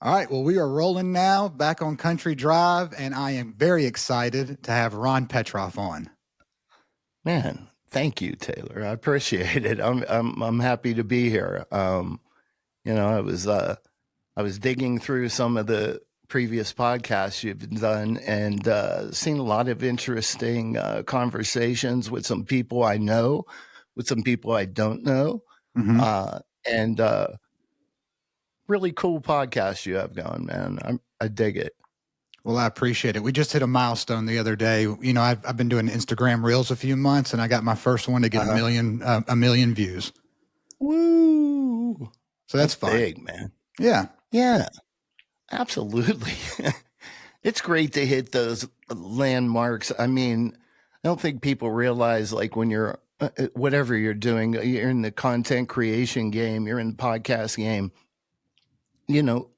All right. Well, we are rolling now back on Country Drive, and I am very excited to have Ron Petroff on. Man, thank you, Taylor. I appreciate it. I'm happy to be here. I was digging through some of the previous podcasts you've done and seen a lot of interesting conversations with some people I know, with some people I don't know, and really cool podcast you have going, man. I dig it. Well, I appreciate it. We just hit a milestone the other day. You know, I've been doing Instagram Reels a few months, and I got my first one to get a million views. Woo! So that's fun. Big, man. Yeah, absolutely. It's great to hit those landmarks. I mean, I don't think people realize, like, when you're whatever you're doing, you're in the content creation game, you're in the podcast game, you know,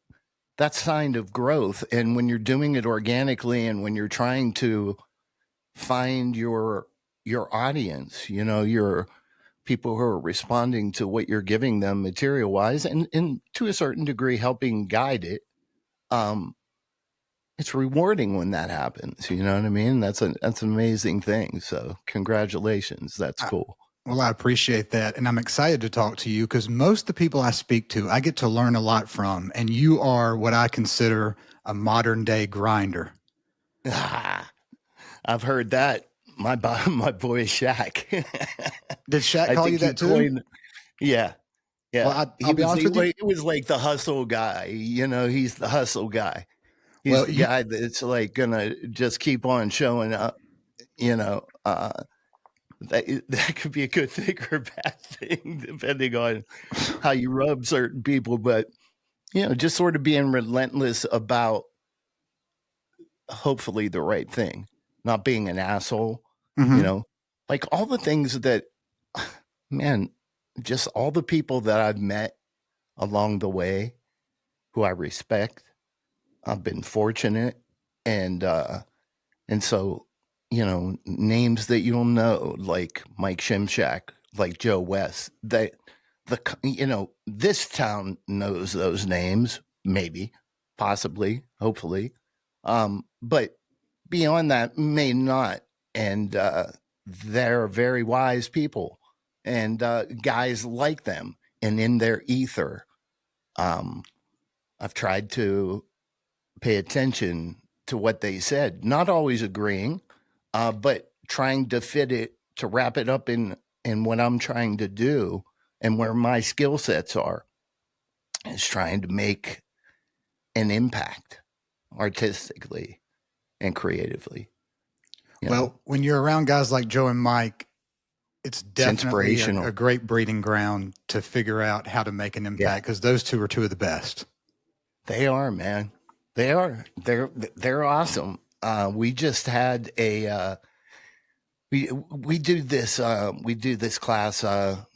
that's sign of growth. And when you're doing it organically and when you're trying to find your audience, you know, your people who are responding to what you're giving them material wise and to a certain degree helping guide it, it's rewarding when that happens. You know what I mean? That's an amazing thing. So congratulations. That's cool. Well, I appreciate that. And I'm excited to talk to you because most of the people I speak to, I get to learn a lot from. And you are what I consider a modern day grinder. I've heard that. My boy Shaq. Did Shaq call you that too? Yeah. Well, I'll be honest with you. He was like the hustle guy. You know, he's the hustle guy. He's the guy that's like gonna just keep on showing up. You know, that could be a good thing or a bad thing depending on how you rub certain people. But you know, just sort of being relentless about hopefully the right thing, not being an asshole. You know, like all the things that, man, just all the people that I've met along the way who I respect. I've been fortunate, and so, you know, names that you'll know, like Mike Shimshak, like Joe West, you know, this town knows those names, maybe, possibly, hopefully, but beyond that, may not. And they're very wise people, and guys like them, and in their ether, I've tried to pay attention to what they said, not always agreeing, but trying to fit it, to wrap it up in what I'm trying to do and where my skill sets are, is trying to make an impact artistically and creatively. Well, when you're around guys like Joe and Mike, it's definitely a great breeding ground to figure out how to make an impact, because those two are two of the best. They are, man. They are. They're awesome. We just had a we do this class,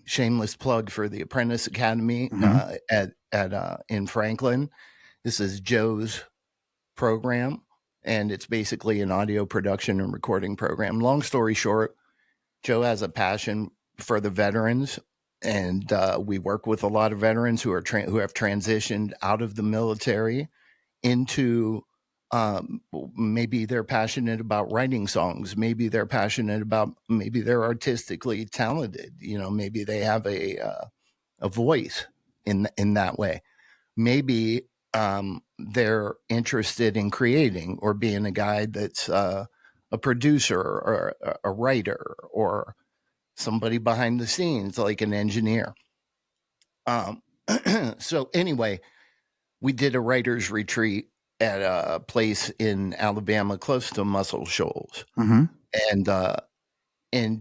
shameless plug for the Apprentice Academy at in Franklin. This is Joe's program, and it's basically an audio production and recording program. Long story short, Joe has a passion for the veterans, and we work with a lot of veterans who have transitioned out of the military into maybe they're passionate about writing songs, maybe they're passionate about, maybe they're artistically talented, you know, maybe they have a voice in that way. Maybe they're interested in creating or being a guy that's a producer or a writer or somebody behind the scenes, like an engineer. So anyway, we did a writer's retreat at a place in Alabama close to Muscle Shoals. And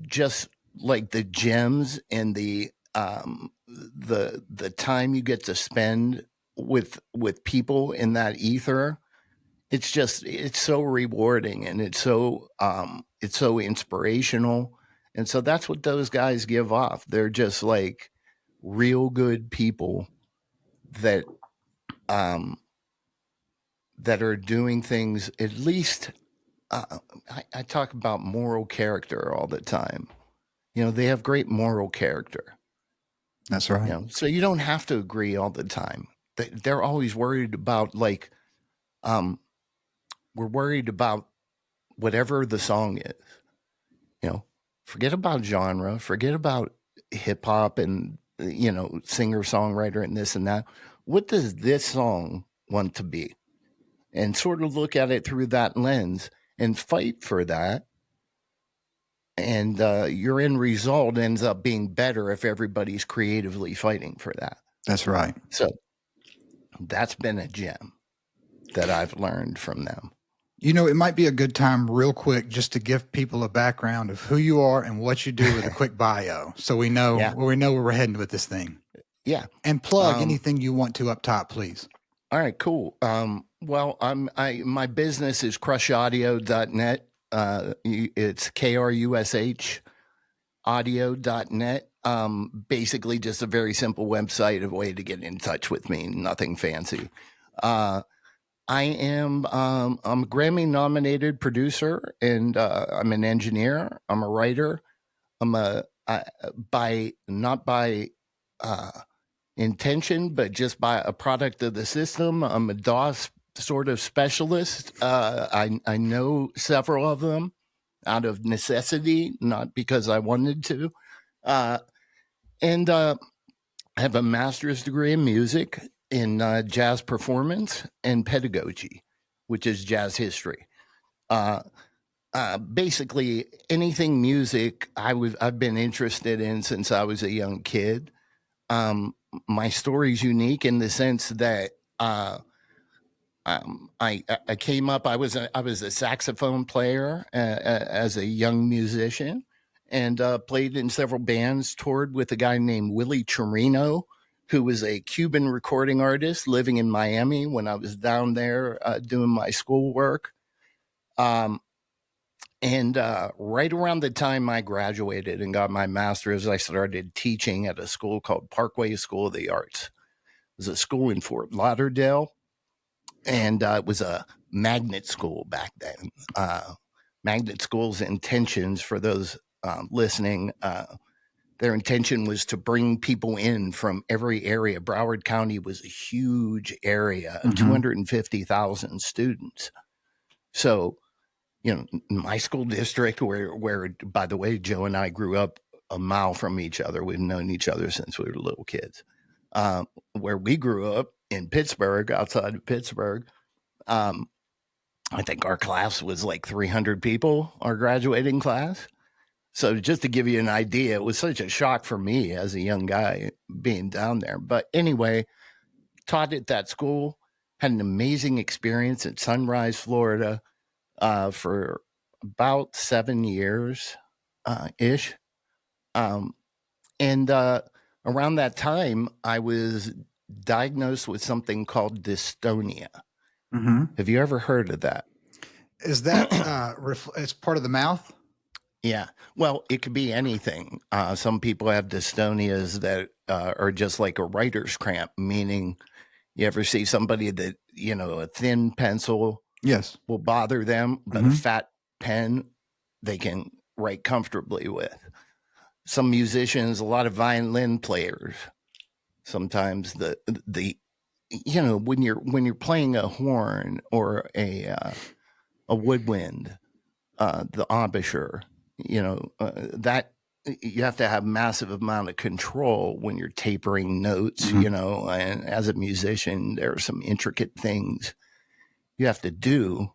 just like the gems and the time you get to spend with people in that ether, it's so rewarding, and it's so inspirational. And so that's what those guys give off. They're just like real good people that are doing things, at least I talk about moral character all the time. You know, they have great moral character. That's right. You know, so you don't have to agree all the time. they're always worried about like, we're worried about whatever the song is, you know, forget about genre, forget about hip hop and, you know, singer songwriter and this and that. What does this song want to be? And sort of look at it through that lens and fight for that. And your end result ends up being better if everybody's creatively fighting for that. That's right. So that's been a gem that I've learned from them. You know, it might be a good time real quick just to give people a background of who you are and what you do with a quick bio. So we know where we're heading with this thing. Yeah. And plug anything you want to up top, please. All right, cool. Well, my business is crushaudio.net. It's KRUSH audio.net. Basically just a very simple website, a way to get in touch with me, nothing fancy. I'm a Grammy nominated producer, and I'm an engineer. I'm a writer. I'm not by intention, but just by a product of the system. I'm a DOS sort of specialist. I know several of them out of necessity, not because I wanted to. And I have a master's degree in music, in jazz performance and pedagogy, which is jazz history. Basically anything music I've been interested in since I was a young kid. My story's unique in the sense that I came up. I was a saxophone player as a young musician, and played in several bands. Toured with a guy named Willie Chirino, who was a Cuban recording artist living in Miami when I was down there doing my schoolwork. And right around the time I graduated and got my master's, I started teaching at a school called Parkway School of the Arts. It was a school in Fort Lauderdale, and it was a magnet school back then. Magnet school's intentions, for those listening, their intention was to bring people in from every area. Broward County was a huge area, 250,000 students. So, you know, my school district, where, by the way, Joe and I grew up a mile from each other. We've known each other since we were little kids. Where we grew up in Pittsburgh, outside of Pittsburgh, I think our class was like 300 people, our graduating class. So just to give you an idea, it was such a shock for me as a young guy being down there. But anyway, taught at that school, had an amazing experience at Sunrise, Florida, for about 7 years ish. And around that time, I was diagnosed with something called dystonia. Have you ever heard of that? Is that it's part of the mouth? Yeah. Well, it could be anything. Some people have dystonias that are just like a writer's cramp, meaning you ever see somebody that, you know, a thin pencil will bother them, but a fat pen they can write comfortably with. Some musicians, a lot of violin players, sometimes the you know, when you're playing a horn or a woodwind, the embouchure, you know, that you have to have massive amount of control when you're tapering notes, you know, and as a musician, there are some intricate things you have to do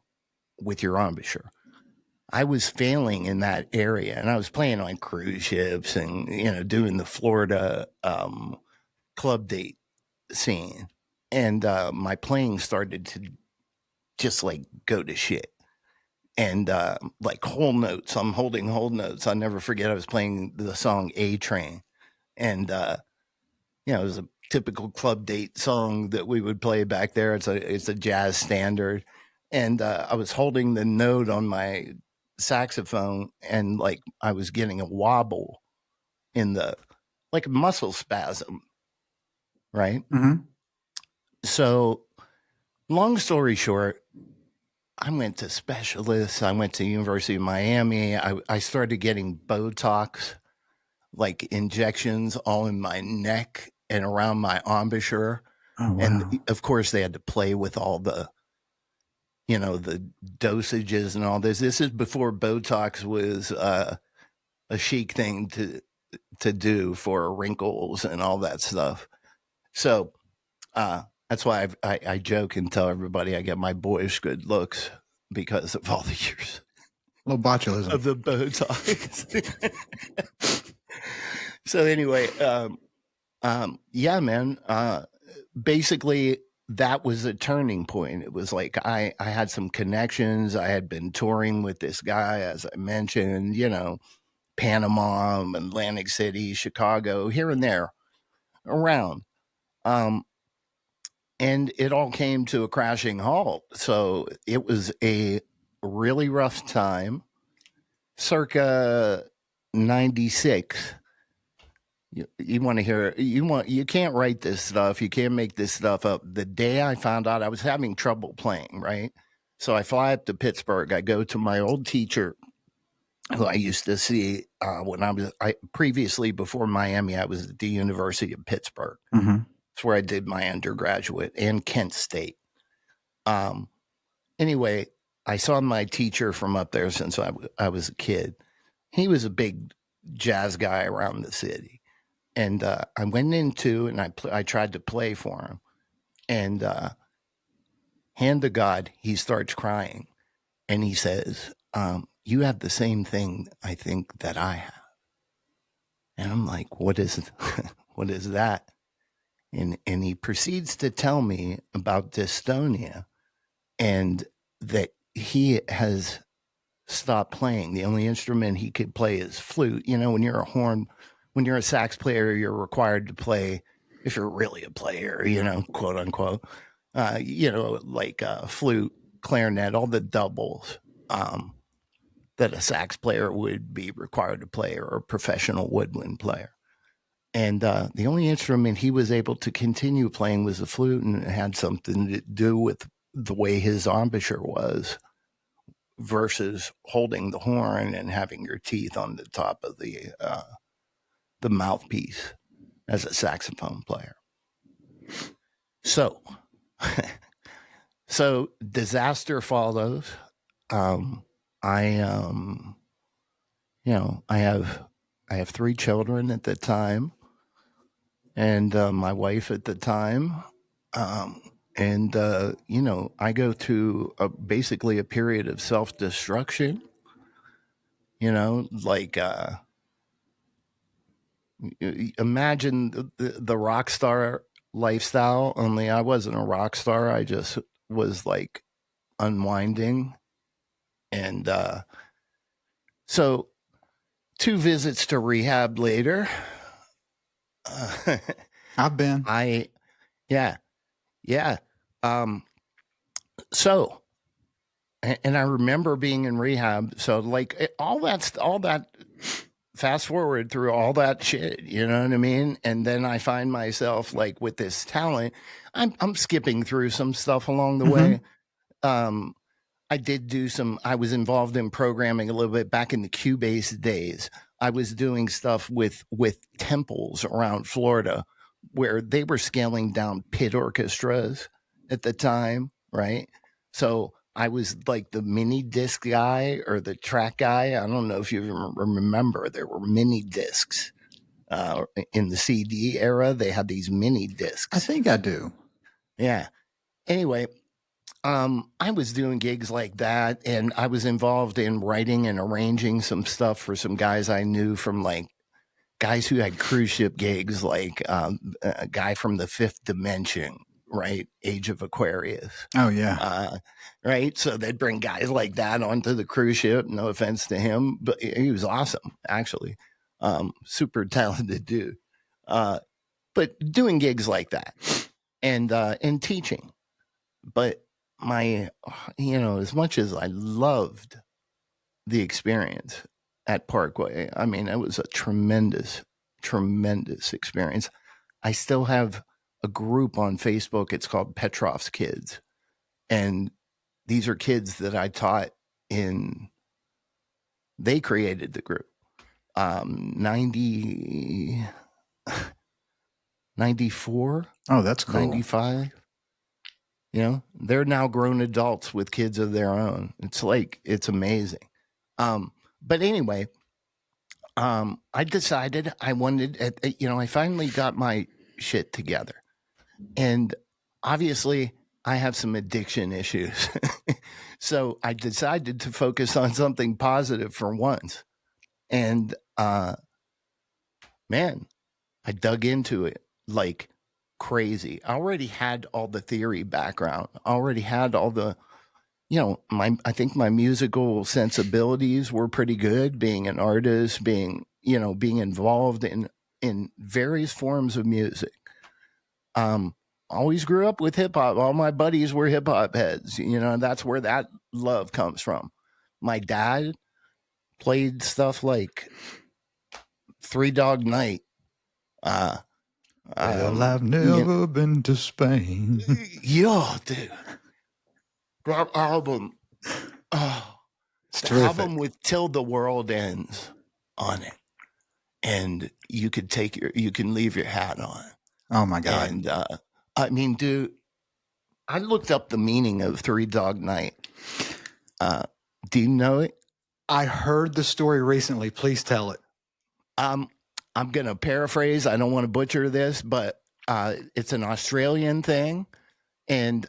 with your embouchure. I was failing in that area, and I was playing on cruise ships and, you know, doing the Florida club date scene. And my playing started to just like go to shit. And like whole notes, I'm holding whole notes. I'll never forget I was playing the song A Train. And, you know, it was a typical club date song that we would play back there. It's a jazz standard. And I was holding the note on my saxophone, and like I was getting a wobble in the, like a muscle spasm. Right. So long story short, I went to specialists. I went to University of Miami. I started getting Botox, like injections all in my neck and around my embouchure. Oh, wow. And of course they had to play with all the, the dosages and all this. This is before Botox was a chic thing to do for wrinkles and all that stuff. So that's why I joke and tell everybody I get my boyish good looks because of all the years. A little botulism of the Botox. So anyway, yeah, man. Basically, that was a turning point. It was like I had some connections. I had been touring with this guy, as I mentioned, Panama, Atlantic City, Chicago, here and there, around. And it all came to a crashing halt. So it was a really rough time. Circa 96. You want to hear, you can't write this stuff. You can't make this stuff up. The day I found out I was having trouble playing, right? So I fly up to Pittsburgh. I go to my old teacher who I used to see when previously before Miami, I was at the University of Pittsburgh. Mm-hmm. That's where I did my undergraduate, and Kent State. Anyway, I saw my teacher from up there since I was a kid. He was a big jazz guy around the city. And I went into and I tried to play for him. And hand to God, he starts crying. And he says, you have the same thing, I think, that I have. And I'm like, what is that? And he proceeds to tell me about dystonia and that he has stopped playing. The only instrument he could play is flute. When you're a sax player, you're required to play, if you're really a player, quote unquote, like flute, clarinet, all the doubles that a sax player would be required to play, or a professional woodwind player. And the only instrument he was able to continue playing was the flute, and it had something to do with the way his embouchure was versus holding the horn and having your teeth on the top of the mouthpiece as a saxophone player. So disaster follows. I have 3 children at the time, and my wife at the time. And I go through basically a period of self-destruction, like imagine the rock star lifestyle, only I wasn't a rock star. I just was like unwinding. And so 2 visits to rehab later. I've been. Yeah. So, and I remember being in rehab. So like all that, fast forward through all that shit, you know what I mean? And then I find myself like with this talent, I'm skipping through some stuff along the way. I was involved in programming a little bit back in the Cubase days. I was doing stuff with temples around Florida where they were scaling down pit orchestras at the time, right? So I was like the mini disc guy or the track guy. I don't know if you remember, there were mini discs in the CD era. They had these mini discs. I think I do. Yeah. Anyway, I was doing gigs like that, and I was involved in writing and arranging some stuff for some guys I knew from like guys who had cruise ship gigs, like a guy from the Fifth Dimension, right? Age of Aquarius. Oh, yeah. Right. So they'd bring guys like that onto the cruise ship. No offense to him, but he was awesome, actually. Super talented dude. But doing gigs like that and teaching. But as much as I loved the experience at Parkway, I mean, it was a tremendous, tremendous experience. I still have a group on Facebook. It's called Petroff's Kids. And these are kids that I taught they created the group. 90, 94. Oh, that's cool. 95. You know, they're now grown adults with kids of their own. It's amazing. But anyway, I decided I wanted, I finally got my shit together. And obviously, I have some addiction issues. So I decided to focus on something positive for once. And man, I dug into it like crazy. I already had all the theory background. I already had all the, I think my musical sensibilities were pretty good, being an artist, being involved in various forms of music. Always grew up with hip hop. All my buddies were hip hop heads. That's where that love comes from. My dad played stuff like Three Dog Night. Well, I've never been to Spain. Yo, dude. That album. Oh, it's the terrific. album with Till the World Ends on it. And you can leave your hat on. Oh my God. And I mean, dude, I looked up the meaning of Three Dog Night. Do you know it? I heard the story recently. Please tell it. I'm going to paraphrase. I don't want to butcher this, but it's an Australian thing. And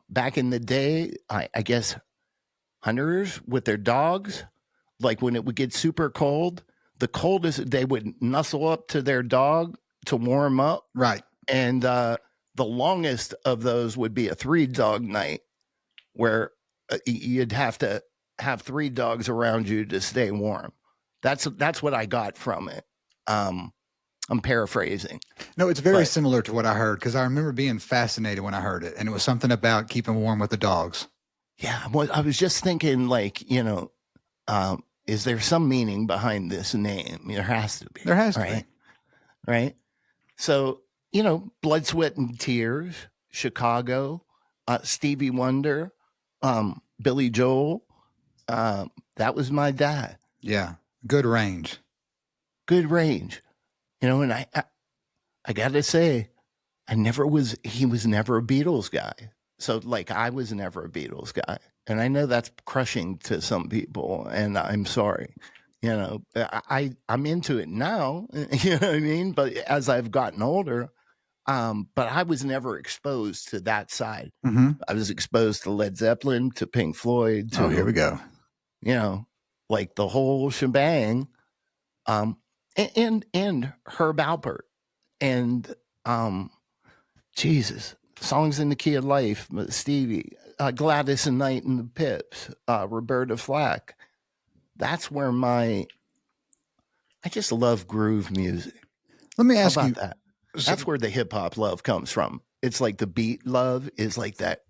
back in the day, I guess hunters with their dogs, like when it would get super cold, the coldest, they would nuzzle up to their dog to warm up. Right. And the longest of those would be a 3-dog night, where you'd have to have 3 dogs around you to stay warm. That's what I got from it. I'm paraphrasing. No, it's very similar to what I heard, because I remember being fascinated when I heard it, and it was something about keeping warm with the dogs. Yeah, I was just thinking, is there some meaning behind this name? There has to be. There has to be. Right? So, Blood, Sweat, and Tears, Chicago, Stevie Wonder, Billy Joel. That was my dad. Yeah, good range. Good range. And I got to say, he was never a Beatles guy. So I was never a Beatles guy. And I know that's crushing to some people, and I'm sorry. I'm into it now, you know what I mean? But as I've gotten older, but I was never exposed to that side. Mm-hmm. I was exposed to Led Zeppelin, to Pink Floyd, to, here we go. The whole shebang. And Herb Alpert, and Jesus, Songs in the Key of Life, Stevie, Gladys and Knight and the Pips, Roberta Flack. That's where I just love groove music. Let me ask you that. That's where the hip hop love comes from. It's like the beat love is like that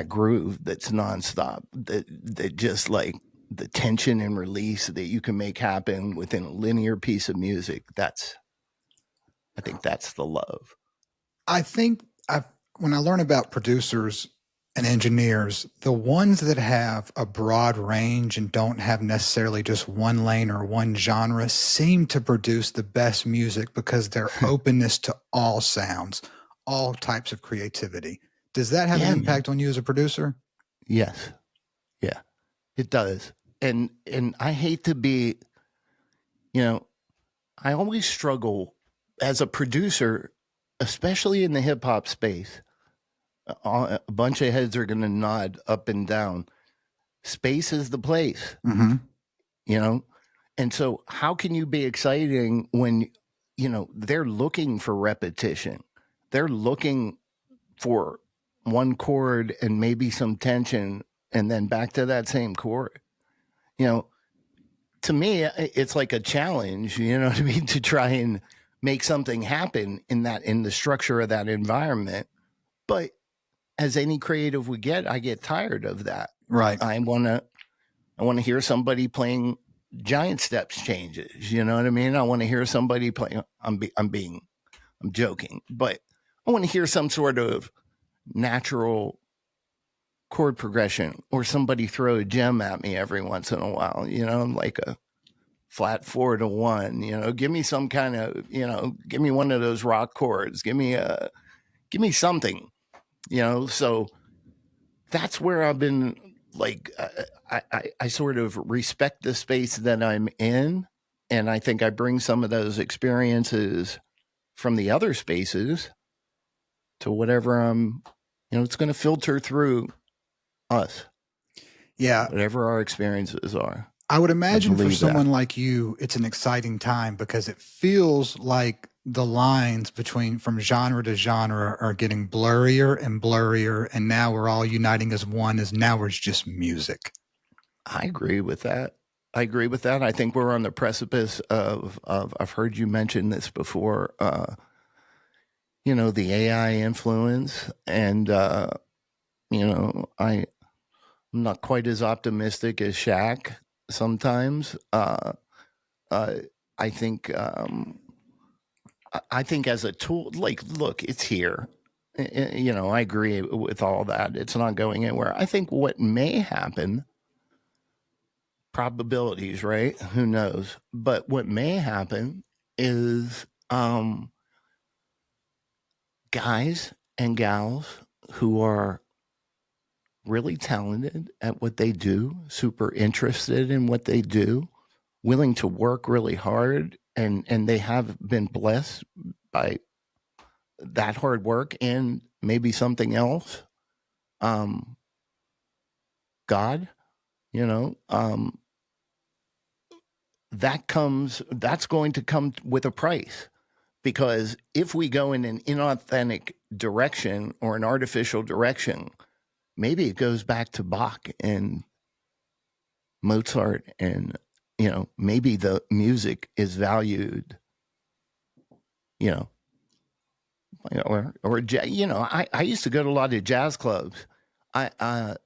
groove that's nonstop, that just like the tension and release that you can make happen within a linear piece of music. I think that's the love. I think when I learn about producers and engineers, the ones that have a broad range and don't have necessarily just one lane or one genre seem to produce the best music, because their openness to all sounds, all types of creativity. Does that have an impact on you as a producer? Yes. Yeah, it does. And I hate to be, I always struggle as a producer, especially in the hip hop space. A bunch of heads are going to nod up and down. Space is the place, mm-hmm. And so how can you be exciting when, they're looking for repetition? They're looking for one chord and maybe some tension, and then back to that same chord. To me, it's like a challenge, you know what I mean, to try and make something happen in the structure of that environment. But as any creative would get, I get tired of that. Right. I want to hear somebody playing giant steps changes. You know what I mean? I want to hear somebody playing. I'm joking, but I want to hear some sort of natural chord progression, or somebody throw a gem at me every once in a while, like a flat 4-1, give me some kind of, give me one of those rock chords, give me something, so that's where I've been like, I sort of respect the space that I'm in. And I think I bring some of those experiences from the other spaces to whatever it's going to filter through us, Yeah. whatever our experiences are. I would I imagine for believe that. someone like you, it's an exciting time because it feels like the lines between from genre to genre are getting blurrier and blurrier. And now we're all uniting as one, as now it's just music. I agree with that. I think we're on the precipice of I've heard you mention this before, the AI influence. And, I'm not quite as optimistic as Shaq sometimes. I think as a tool, like, look, it's here. I agree with all that. It's not going anywhere. I think what may happen, probabilities, right? Who knows? But what may happen is guys and gals who are really talented at what they do, super interested in what they do, willing to work really hard, and they have been blessed by that hard work and maybe something else. God, that's going to come with a price, because if we go in an inauthentic direction or an artificial direction, maybe it goes back to Bach and Mozart, and maybe the music is valued, or I used to go to a lot of jazz clubs. I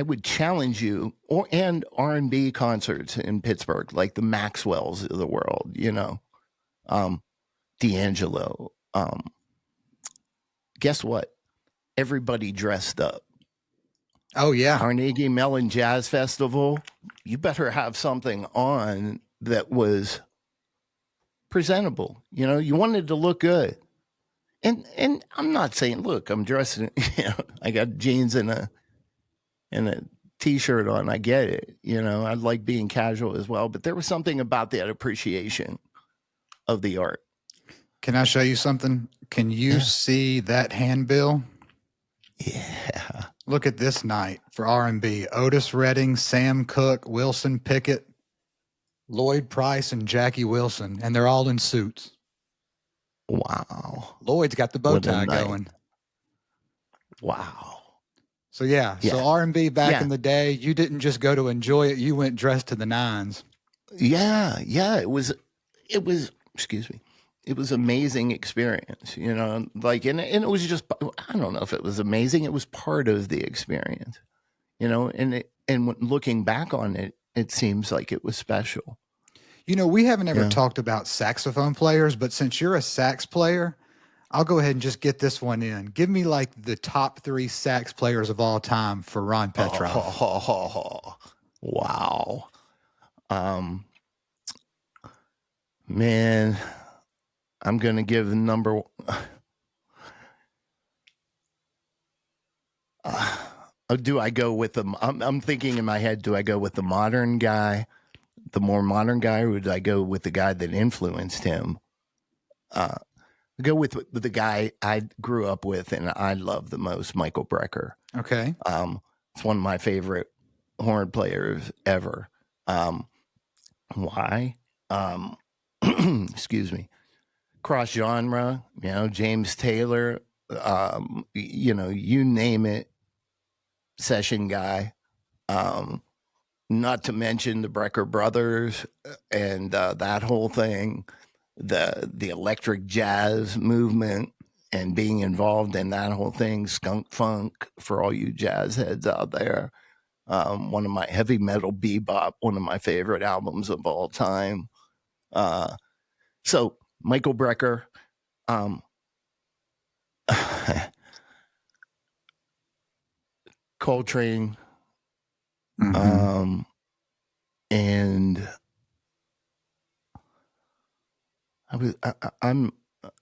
would challenge you, and R&B concerts in Pittsburgh, like the Maxwells of the world, D'Angelo. Guess what? Everybody dressed up. Oh, yeah. Carnegie Mellon Jazz Festival, you better have something on that was presentable. You wanted to look good. And I'm not saying, look, I'm dressing, I got jeans and a t-shirt on. I get it. I like being casual as well, but there was something about that appreciation of the art. Can I show you something? Can you see that handbill? Yeah. Look at this night for R&B. Otis Redding, Sam Cooke, Wilson Pickett, Lloyd Price, and Jackie Wilson. And they're all in suits. Wow. Lloyd's got the bow tie going. Wow. So yeah. So R&B back in the day, you didn't just go to enjoy it. You went dressed to the nines. Yeah. It was, excuse me. It was amazing experience, like, and it was just, I don't know if it was amazing. It was part of the experience, and looking back on it, it seems like it was special. We haven't ever talked about saxophone players, but since you're a sax player, I'll go ahead and just get this one in. Give me like the top 3 sax players of all time for Ron Petroff. Wow. Man, I'm going to give number do I go with them? I'm thinking in my head, do I go with the modern guy, the more modern guy, or do I go with the guy that influenced him? I go with the guy I grew up with and I love the most, Michael Brecker. Okay. It's one of my favorite horn players ever. Why? Excuse me. Cross genre, James Taylor, you name it, session guy. Not to mention the Brecker brothers and that whole thing, the electric jazz movement and being involved in that whole thing, skunk funk for all you jazz heads out there. One of my heavy metal bebop, one of my favorite albums of all time. So Michael Brecker, Coltrane, and I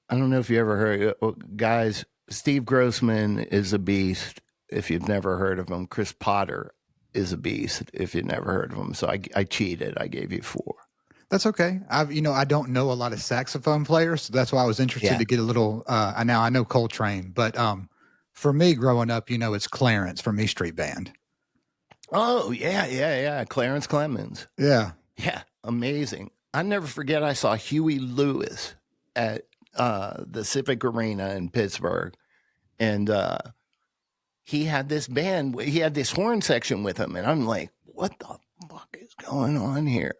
don't know if you ever heard, guys. Steve Grossman is a beast. If you've never heard of him, Chris Potter is a beast. If you've never heard of him, so I cheated. I gave you 4. That's okay. I don't know a lot of saxophone players, so that's why I was interested Yeah. to get a little. Now I know Coltrane, but for me growing up, it's Clarence from E Street Band. Oh yeah. Clarence Clemens. Yeah. Yeah, amazing. I never forget. I saw Huey Lewis at the Civic Arena in Pittsburgh, and he had this band. He had this horn section with him, and I'm like, "What the fuck is going on here?"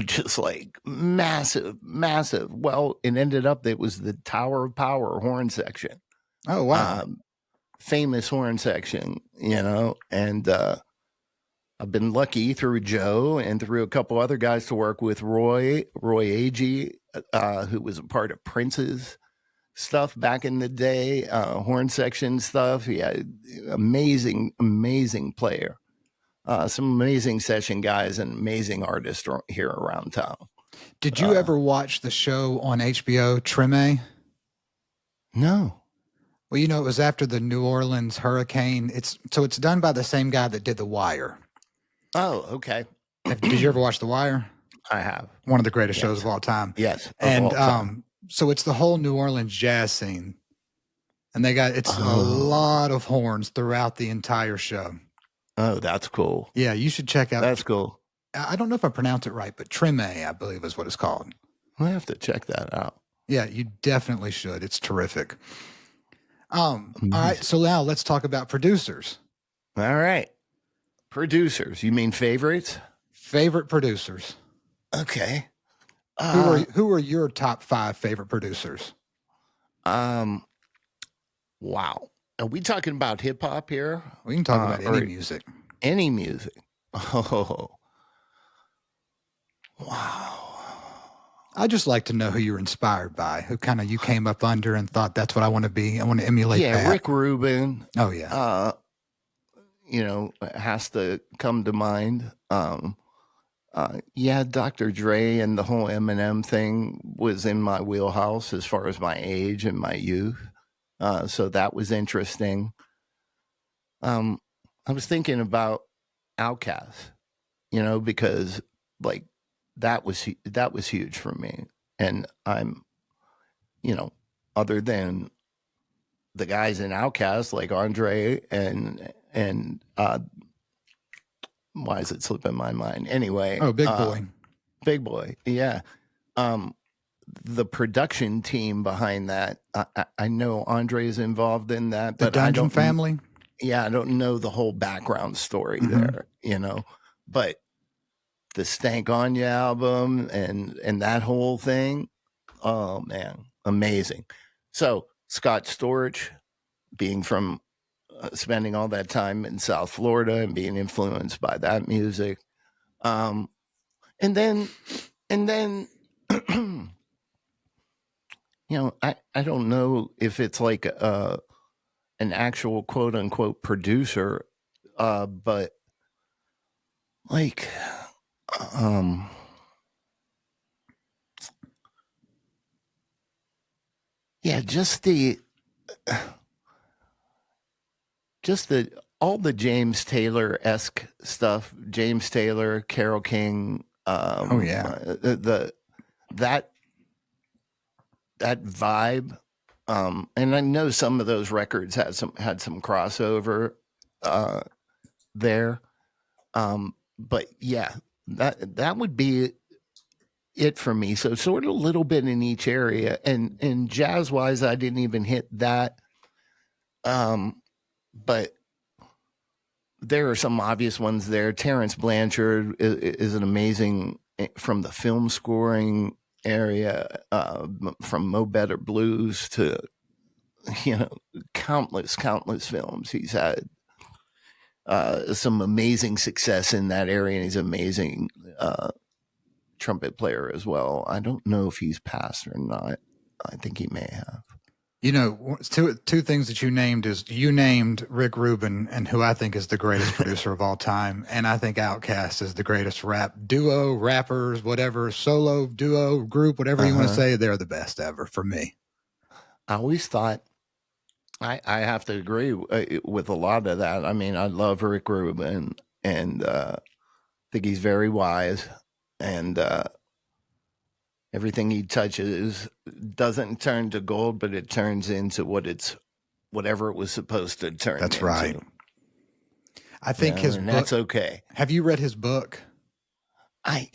Just like massive. Well, it ended up that it was the Tower of Power horn section. Oh wow. Famous horn section, and I've been lucky through Joe and through a couple other guys to work with Roy Agee, who was a part of Prince's stuff back in the day, horn section stuff. He had amazing player, some amazing session guys and amazing artists here around town. Did you ever watch the show on HBO, Treme? No. Well, it was after the New Orleans hurricane. It's done by the same guy that did The Wire. Oh, okay. Did you ever watch The Wire? I have. One of the greatest shows of all time. Yes. And so it's the whole New Orleans jazz scene. And it's a lot of horns throughout the entire show. Oh, that's cool. Yeah, you should check out. That's cool. I don't know if I pronounce it right, but Treme, I believe, is what it's called. I have to check that out. Yeah, you definitely should. It's terrific. All right, so now let's talk about producers. All right. Producers. You mean favorites? Favorite producers. Okay. Who are your top 5 favorite producers? Wow. Are we talking about hip hop here? We can talk about any music. Any music. Oh. Wow. I just like to know who you're inspired by, who kind of you came up under and thought that's what I want to be. I want to emulate that. Rick Rubin. Oh yeah. Has to come to mind. Dr. Dre and the whole Eminem thing was in my wheelhouse as far as my age and my youth. So that was interesting. I was thinking about Outkast, because like that was huge for me. And I'm, other than the guys in Outkast like Andre and why is it slipping my mind? Anyway. Oh, Big Boy. Yeah. The production team behind that, I know Andre is involved in that, but the Dungeon Family. Yeah, I don't know the whole background story there, but the Stank On Ya album and that whole thing, oh man, amazing. So Scott Storch, being from spending all that time in South Florida and being influenced by that music, and then I don't know if it's like an actual quote unquote producer, but like just the all the James Taylor-esque stuff, James Taylor, Carole King, that vibe, and I know some of those records had some crossover there, but yeah, that would be it for me. So sort of a little bit in each area, and jazz wise, I didn't even hit that, but there are some obvious ones there. Terrence Blanchard is an amazing, from the film scoring area, from Mo Better Blues to, countless films. He's had some amazing success in that area, and he's an amazing trumpet player as well. I don't know if he's passed or not. I think he may have. You know, two things that you named is you named Rick Rubin, and who I think is the greatest producer of all time, and I think Outkast is the greatest rap duo, rappers, whatever, solo, duo, group, whatever you want to Uh-huh. say. They're the best ever for me. I always thought I have to agree with a lot of that. I mean, I love Rick Rubin and think he's very wise, and everything he touches doesn't turn to gold, but it turns into whatever it was supposed to turn That's right. into. I think his And book. that's okay. Have you read his book? I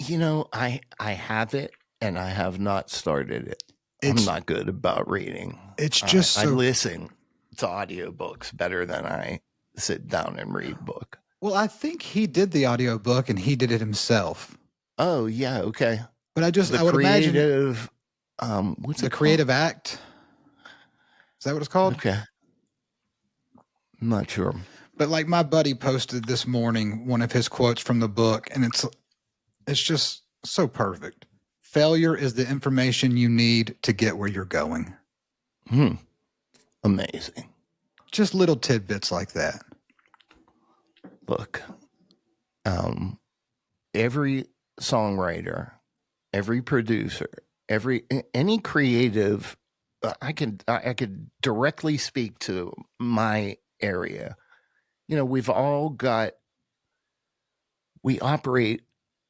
have it, and I have not started it. I'm It's not good about reading. it's just I so listen to audiobooks better than I sit down and read book. well. I think he did the audiobook and he did it himself. Oh yeah, okay. But The I would imagine creative, what's the it called? creative act. Is that what it's called? Okay, I'm not sure. But like my buddy posted this morning one of his quotes from the book, and it's just so perfect. Failure is the information you need to get where you're going. Amazing. Just little tidbits like that. Look, every songwriter, every producer, any creative, I could directly speak to my area. You know, we operate,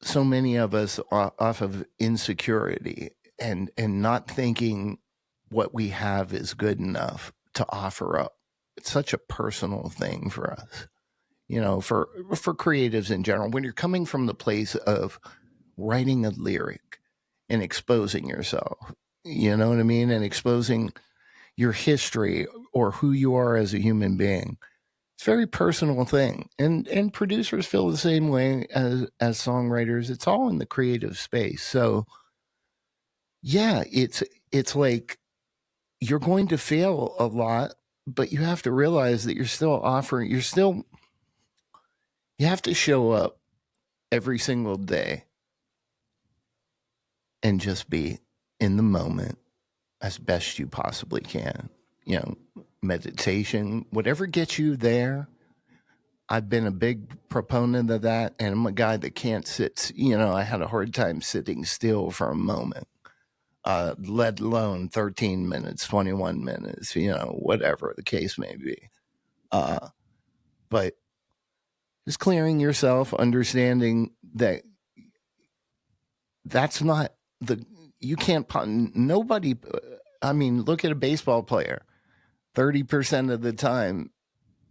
so many of us, off of insecurity and not thinking what we have is good enough to offer up. It's such a personal thing for us, you know, for creatives in general. When you're coming from the place of writing a lyric and exposing yourself, you know what I mean, and exposing your history or who you are as a human being, it's a very personal thing, and producers feel the same way as songwriters. It's all in the creative space. So yeah, it's like you're going to fail a lot, but you have to realize that you have to show up every single day and just be in the moment as best you possibly can. You know, meditation, whatever gets you there. I've been a big proponent of that, and I'm a guy that can't sit. You know, I had a hard time sitting still for a moment, let alone 13 minutes, 21 minutes, you know, whatever the case may be. But just clearing yourself, understanding that that's not you can't, nobody, I mean, look at a baseball player. 30% of the time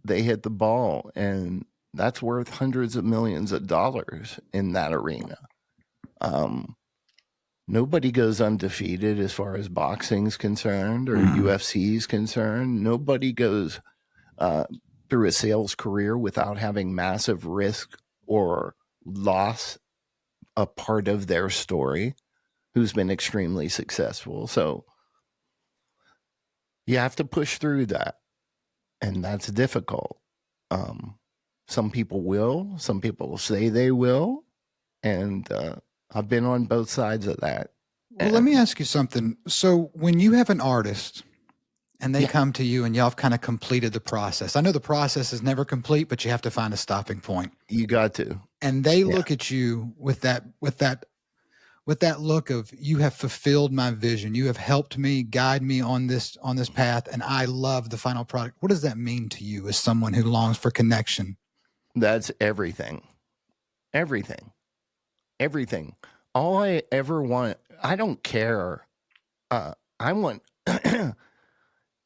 they hit the ball, and that's worth hundreds of millions of dollars in that arena. Nobody goes undefeated as far as boxing's concerned or UFC's concerned. Nobody goes through a sales career without having massive risk or loss a part of their story, who's been extremely successful. So you have to push through that, and that's difficult. Some people will, some people say they will, and I've been on both sides of that. Well, let me ask you something. So when you have an artist and they Yeah. come to you and y'all have kind of completed the process, I know the process is never complete, but you have to find a stopping point. You got to. And they look at you with that look of, you have fulfilled my vision. You have helped me, guide me on this path, and I love the final product. What does that mean to you as someone who longs for connection? That's everything. Everything. Everything. All I ever want, I don't care. I want,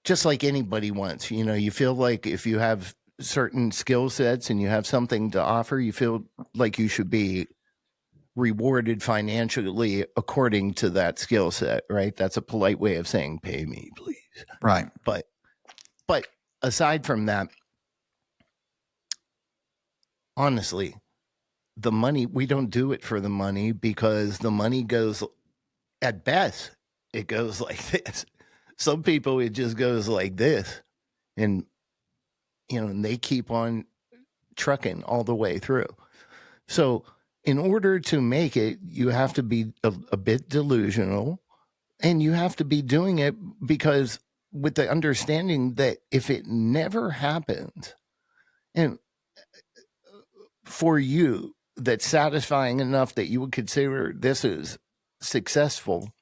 just like anybody wants, you know, you feel like if you have certain skill sets and you have something to offer, you feel like you should be rewarded financially according to that skill set, right? That's a polite way of saying, pay me, please. Right. But aside from that, honestly, the money, we don't do it for the money, because the money goes, at best, it goes like this. Some people, it just goes like this, and you know, and they keep on trucking all the way through. So in order to make it, you have to be a bit delusional, and you have to be doing it because with the understanding that if it never happens, and for you, that's satisfying enough that you would consider this is successful,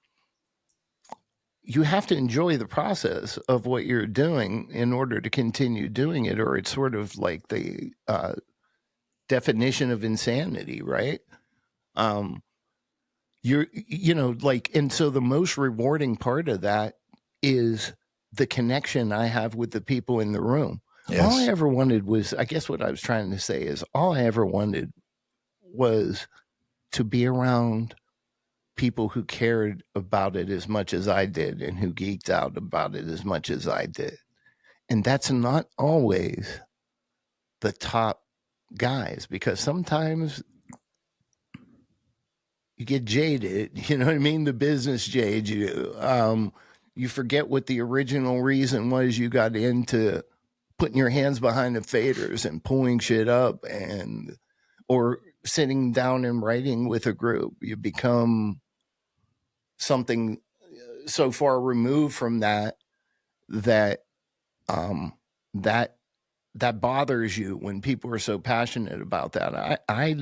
you have to enjoy the process of what you're doing in order to continue doing it, or it's sort of like the definition of insanity, right? Um, and so the most rewarding part of that is the connection I have with the people in the room. All I Yes. ever wanted was, I guess what I was trying to say is, all I ever wanted was to be around people who cared about it as much as I did and who geeked out about it as much as I did. And that's not always the top guys, because sometimes you get jaded, you know what I mean? The business jades you. You forget what the original reason was you got into putting your hands behind the faders and pulling shit up, or sitting down and writing with a group. You become something so far removed from that that um, that that bothers you when people are so passionate about that. I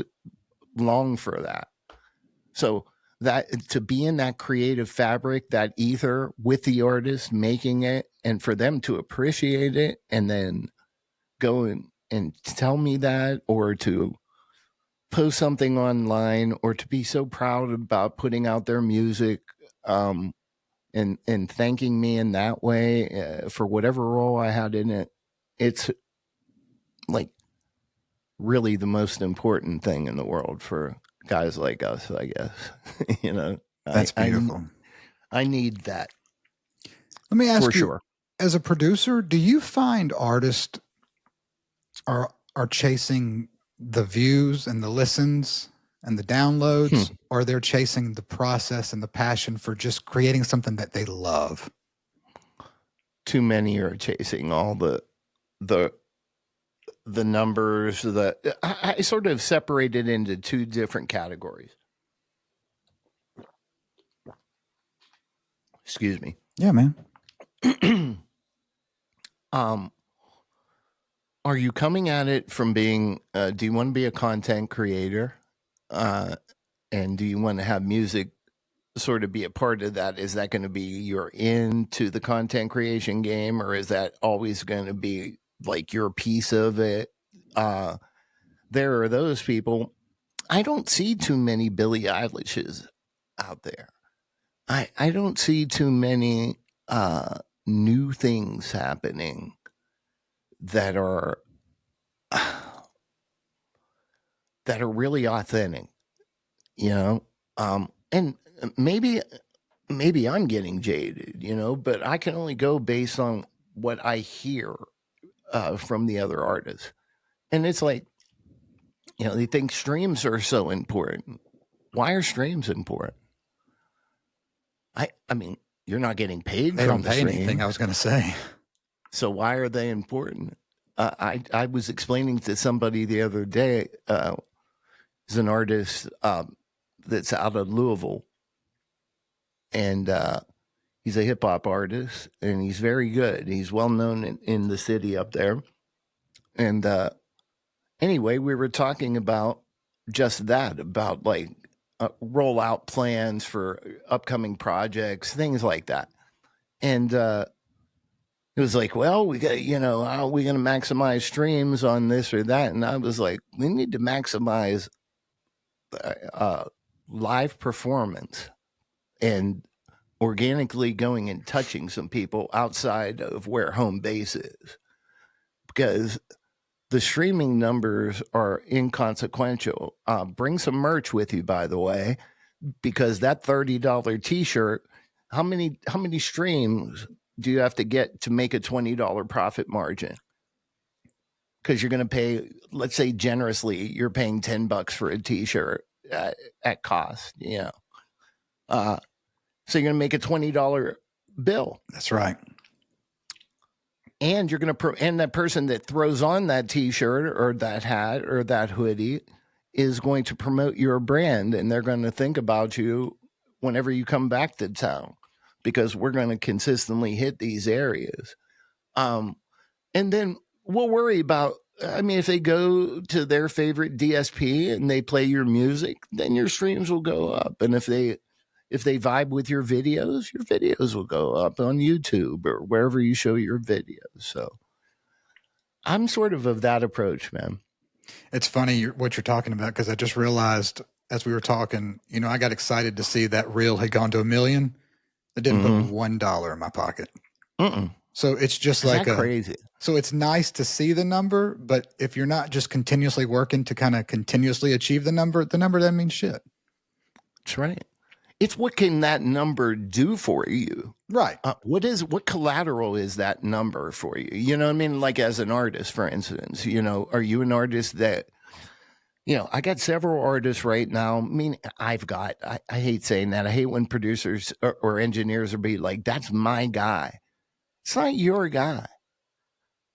long for that. So that to be in that creative fabric, that ether with the artist making it, and for them to appreciate it and then go and tell me that, or to post something online, or to be so proud about putting out their music, and thanking me in that way for whatever role I had in it. It's like really the most important thing in the world for guys like us, I guess. you know, That's beautiful. I need that Let me for ask you, sure. as a producer, do you find artists are chasing the views and the listens and the downloads, or they're chasing the process and the passion for just creating something that they love? Too many are chasing all the numbers. I sort of separated into two different categories. Excuse me. Yeah, man. Are you coming at it from being, do you want to be a content creator? And do you want to have music sort of be a part of that? Is that going to be your into the content creation game, or is that always going to be like your piece of it? There are those people. I don't see too many Billie Eilishes out there. I don't see too many new things happening that are really authentic, you know. And maybe I'm getting jaded, you know, but I can only go based on what I hear from the other artists. And it's like, you know, they think streams are so important. Why are streams important? I mean, you're not getting paid They from don't the pay stream. anything, I was going to say. So why are they important? I was explaining to somebody the other day, he's an artist that's out of Louisville, and he's a hip hop artist, and he's very good. He's well known in the city up there. And anyway, we were talking about just that, about like rollout plans for upcoming projects, things like that. And it was like, well, we got, you know, how are we going to maximize streams on this or that? And I was like, we need to maximize live performance and organically going and touching some people outside of where home base is, because the streaming numbers are inconsequential. Bring some merch with you, by the way, because that $30 t-shirt, how many streams do you have to get to make a $20 profit margin? Because you're going to pay, let's say generously, you're paying $10 for a t-shirt at cost, you know. So you're going to make a $20 bill. That's right. And you're going to, and that person that throws on that t-shirt or that hat or that hoodie is going to promote your brand, and they're going to think about you whenever you come back to town. because we're going to consistently hit these areas. And then we'll worry about, I mean, if they go to their favorite DSP and they play your music, then your streams will go up. And if they vibe with your videos will go up on YouTube or wherever you show your videos. So I'm sort of that approach, man. It's funny what you're talking about, because I just realized as we were talking, I got excited to see that reel had gone to 1 million. It didn't put $1 in my pocket. So it's just like crazy. So it's nice to see the number, but if you're not just continuously working to kind of continuously achieve the number doesn't mean shit. That's right. It's what can that number do for you? Right. What collateral is that number for you? You know what I mean? Like as an artist, for instance, are you an artist that, I got several artists right now. I mean, I hate saying that. I hate when producers or engineers are be like, that's my guy. It's not your guy.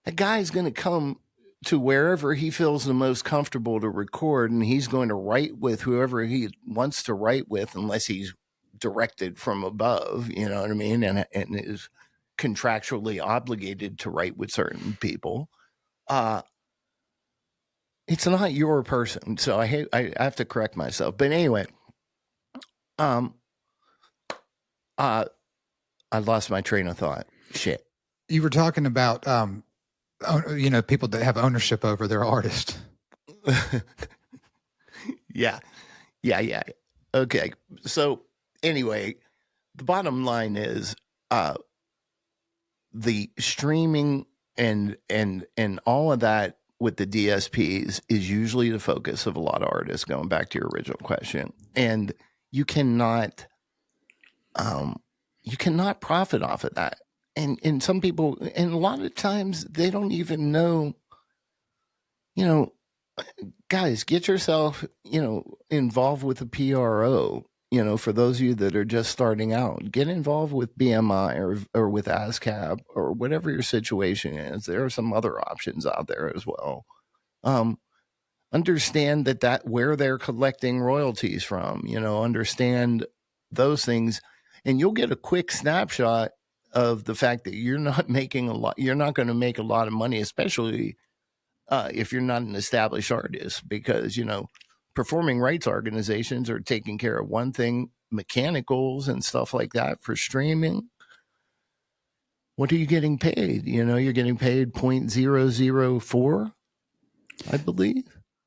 That guy is going to come to wherever he feels the most comfortable to record, and he's going to write with whoever he wants to write with, unless he's directed from above, you know what I mean? And is contractually obligated to write with certain people. It's not your person. So I have to correct myself. But anyway, I lost my train of thought. Shit. You were talking about, people that have ownership over their artist. Yeah. Okay. So anyway, the bottom line is, the streaming and all of that with the DSPs is usually the focus of a lot of artists, going back to your original question. And you cannot profit off of that. And some people, and a lot of times they don't even know, guys, get yourself, involved with a PRO. For those of you that are just starting out, get involved with BMI or with ASCAP or whatever your situation is. There are some other options out there as well. Understand that where they're collecting royalties from, understand those things, and you'll get a quick snapshot of the fact that you're not making a lot. You're not going to make a lot of money, especially if you're not an established artist, because, performing rights organizations are taking care of one thing, mechanicals and stuff like that for streaming. What are you getting paid? You're getting paid 0.004, I believe.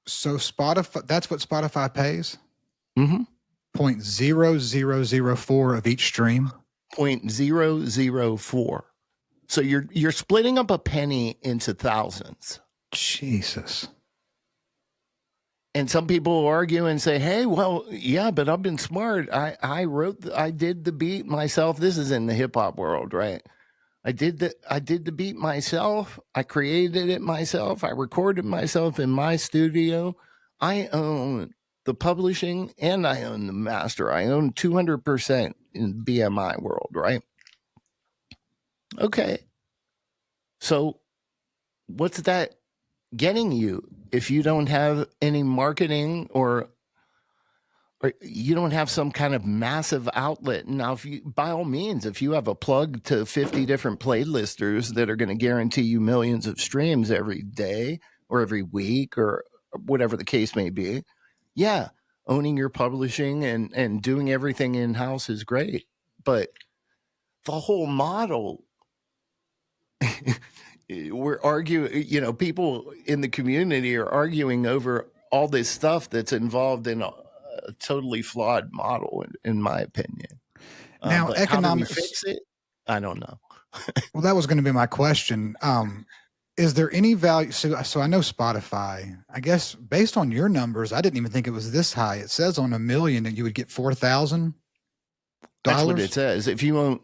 So Spotify, that's what Spotify pays? 0.0004 of each stream? 0.004. So you're splitting up a penny into thousands. Jesus. And some people argue and say, hey, well, yeah, but I've been smart. I did the beat myself. This is in the hip hop world, right? I did the beat myself. I created it myself. I recorded myself in my studio. I own the publishing and I own the master. I own 200% in BMI world, right? Okay. So what's that getting you if you don't have any marketing or you don't have some kind of massive outlet? Now, by all means, if you have a plug to 50 different playlisters that are going to guarantee you millions of streams every day or every week or whatever the case may be, yeah, owning your publishing and doing everything in-house is great. But the whole model, we're arguing, people in the community are arguing over all this stuff that's involved in a totally flawed model, in my opinion. Now, but economics, how do we fix it? I don't know. Well, that was going to be my question. Is there any value? So I know Spotify, I guess based on your numbers, I didn't even think it was this high. It says on 1 million that you would get $4,000. That's what it says. If you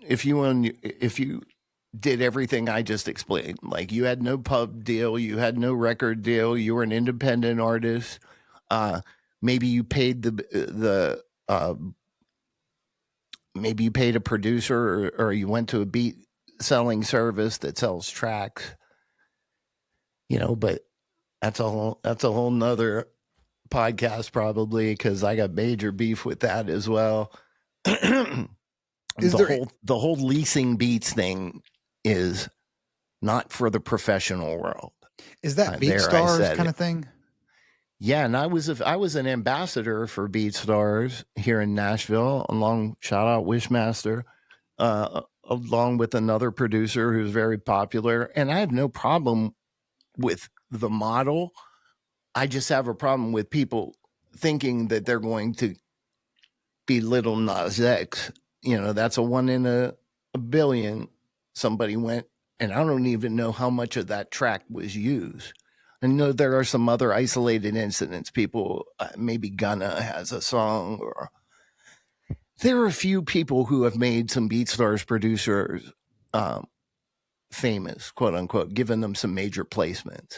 did everything I just explained, like you had no pub deal, you had no record deal, you were an independent artist. Maybe you paid maybe you paid a producer or you went to a beat selling service that sells tracks, but that's a whole nother podcast probably, because I got major beef with that as well. Is there The whole leasing beats thing is not for the professional world. is that There, I BeatStars said kind it. of thing? Yeah, and I was an ambassador for BeatStars here in Nashville. Shout out Wishmaster, along with another producer who's very popular. And I have no problem with the model. I just have a problem with people thinking that they're going to be Little Nas X. That's a one in a billion. Somebody went, and I don't even know how much of that track was used. I know there are some other isolated incidents. People, maybe Gunna has a song, or there are a few people who have made some BeatStars producers famous, quote unquote, given them some major placements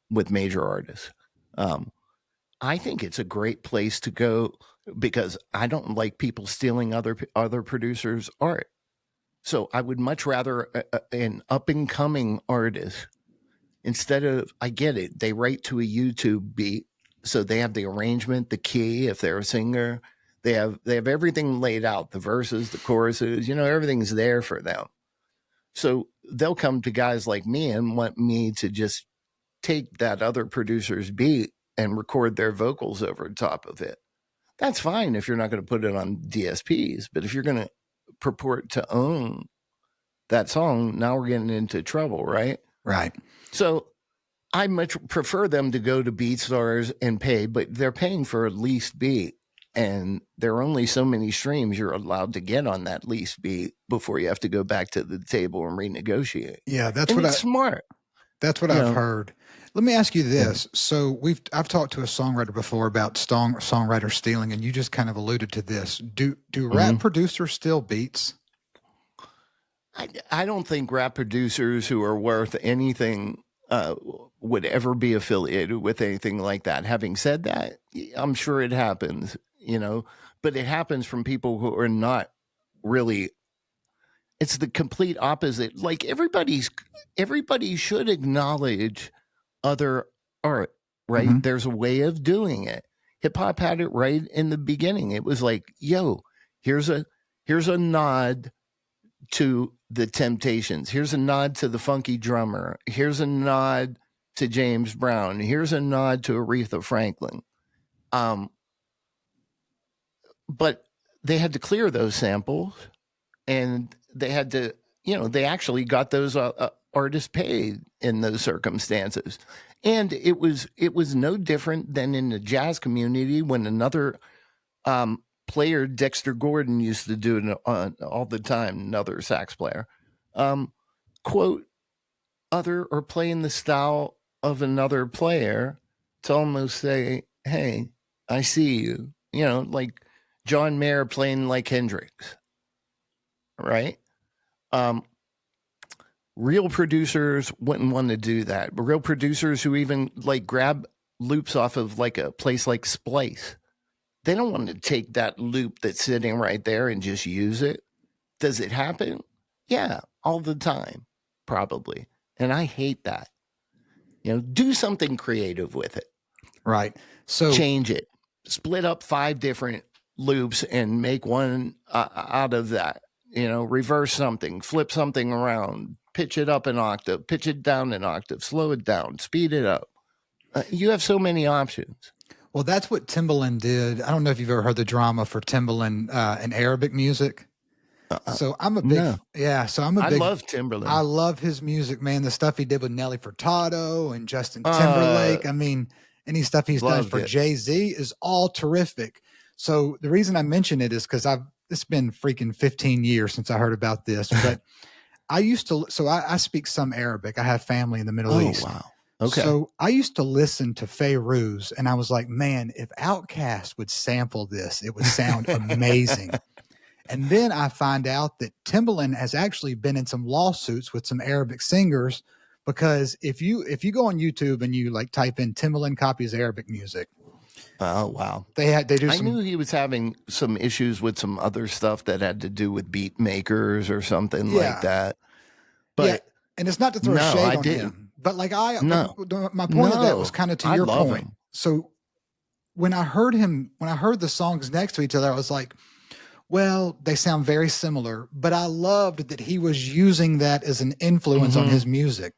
with major artists. I think it's a great place to go because I don't like people stealing other producers' art. So I would much rather an up and coming artist instead of, I get it, they write to a YouTube beat, so they have the arrangement, the key. If they're a singer, they have everything laid out, the verses, the choruses, everything's there for them. So they'll come to guys like me and want me to just take that other producer's beat and record their vocals over top of it. That's fine if you're not going to put it on DSPs, but if you're going to purport to own that song, now we're getting into trouble, right? Right. So I much prefer them to go to BeatStars and pay, but they're paying for a leased beat, and there are only so many streams you're allowed to get on that leased beat before you have to go back to the table and renegotiate. Yeah, It's smart. That's what I've heard. Let me ask you this. So I've talked to a songwriter before about songwriter stealing, and you just kind of alluded to this. Do rap producers steal beats? I don't think rap producers who are worth anything would ever be affiliated with anything like that. Having said that, I'm sure it happens, but it happens from people who are not really. It's the complete opposite. Like everybody should acknowledge other art, right? Mm-hmm. There's a way of doing it. Hip hop had it right in the beginning. It was like, yo, here's a nod to the Temptations. Here's a nod to the Funky Drummer. Here's a nod to James Brown. Here's a nod to Aretha Franklin. But they had to clear those samples, and they had to, they actually got those artists paid in those circumstances. And it was no different than in the jazz community when another player, Dexter Gordon, used to do it all the time, another sax player, quote other or play in the style of another player to almost say, hey, I see you, like John Mayer playing like Hendrix, right? Real producers wouldn't want to do that. But real producers who even like grab loops off of like a place like Splice, they don't want to take that loop that's sitting right there and just use it. Does it happen? Yeah, all the time, probably. And I hate that. Do something creative with it. Right. So change it. Split up 5 different loops and make one out of that. Reverse something, flip something around, pitch it up an octave, pitch it down an octave, slow it down, speed it up. You have so many options. Well, that's what Timbaland did. I don't know if you've ever heard the drama for Timbaland in Arabic music. So I'm a big, no. I love Timbaland. I love his music, man. The stuff he did with Nelly Furtado and Justin Timberlake. I mean, any stuff he's done for Jay-Z is all terrific. So the reason I mention it is because it's been freaking 15 years since I heard about this, but I speak some Arabic. I have family in the Middle East. Wow. Okay. So I used to listen to Fairuz, and I was like, man, if Outkast would sample this, it would sound amazing. And then I find out that Timbaland has actually been in some lawsuits with some Arabic singers, because if you go on YouTube and you like type in Timbaland copies Arabic music. Oh, wow. I knew he was having some issues with some other stuff that had to do with beat makers or something like that. But yeah, and it's not to throw shade on him, but like my point of that was kind of to your point. So when I heard the songs next to each other, I was like, Well, they sound very similar, but I loved that he was using that as an influence on Hmm. his music.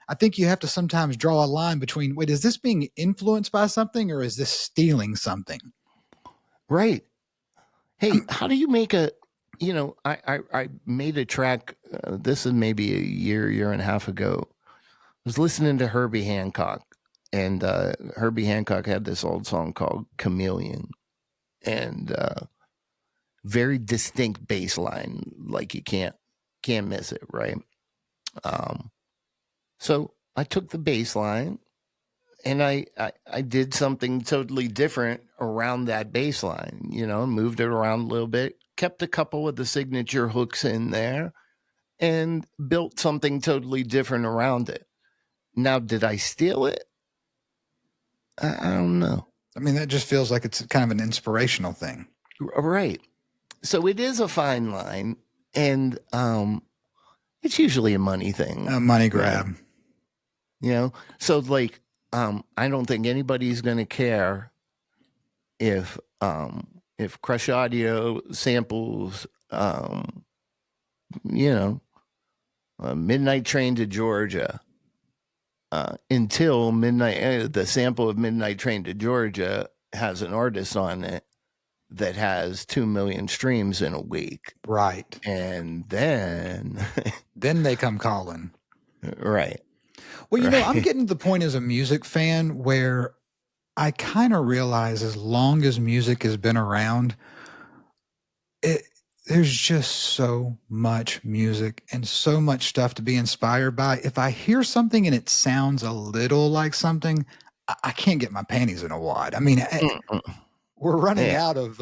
I think you have to sometimes draw a line between, wait, is this being influenced by something or is this stealing something? Right. Hey, I'm, how do you make a, I made a track. This is maybe a year and a half ago. I was listening to Herbie Hancock, and Herbie Hancock had this old song called Chameleon, and very distinct bass line, like you can't miss it, right? Um, so I took the bass line and I did something totally different around that bass line, moved it around a little bit, kept a couple of the signature hooks in there, and built something totally different around it. Now, did I steal it? I don't know. I mean, that just feels like it's kind of an inspirational thing. Right. So it is a fine line, and it's usually a money A thing, money right? grab. So like, I don't think anybody's going to care if Crush Audio samples, you know, Midnight Train to Georgia, until the sample of Midnight Train to Georgia has an artist on it that has 2 million streams in a week. Right. And then, Then they come calling. right, Well, I'm right. getting to the point as a music fan where I kind of realize as long as music has been around, it there's just so much music and so much stuff to be inspired by. If I hear something and it sounds a little like something, I can't get my panties in a wad. I mean, Mm-mm. we're running Yeah. out of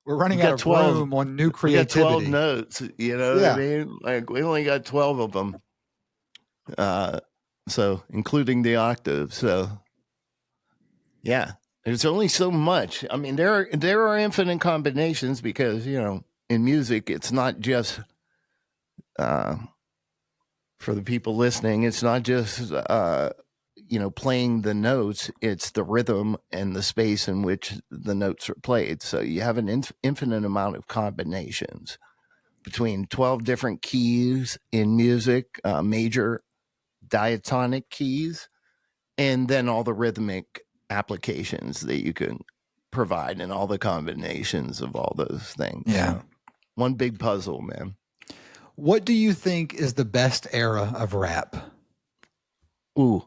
We got 12. room on new We got 12 creativity. notes, you know what I Yeah. mean? Like, we only got 12 of them. Uh, so including the octave. So yeah, there's only so much. I mean, there are infinite combinations because, in music, it's not just, uh, for the people listening, it's not just, playing the notes, it's the rhythm and the space in which the notes are played. So you have an infinite amount of combinations between 12 different keys in music, major diatonic keys, and then all the rhythmic applications that you can provide and all the combinations of all those things. Yeah. So one big puzzle, man. What do you think is the best era of rap? Ooh,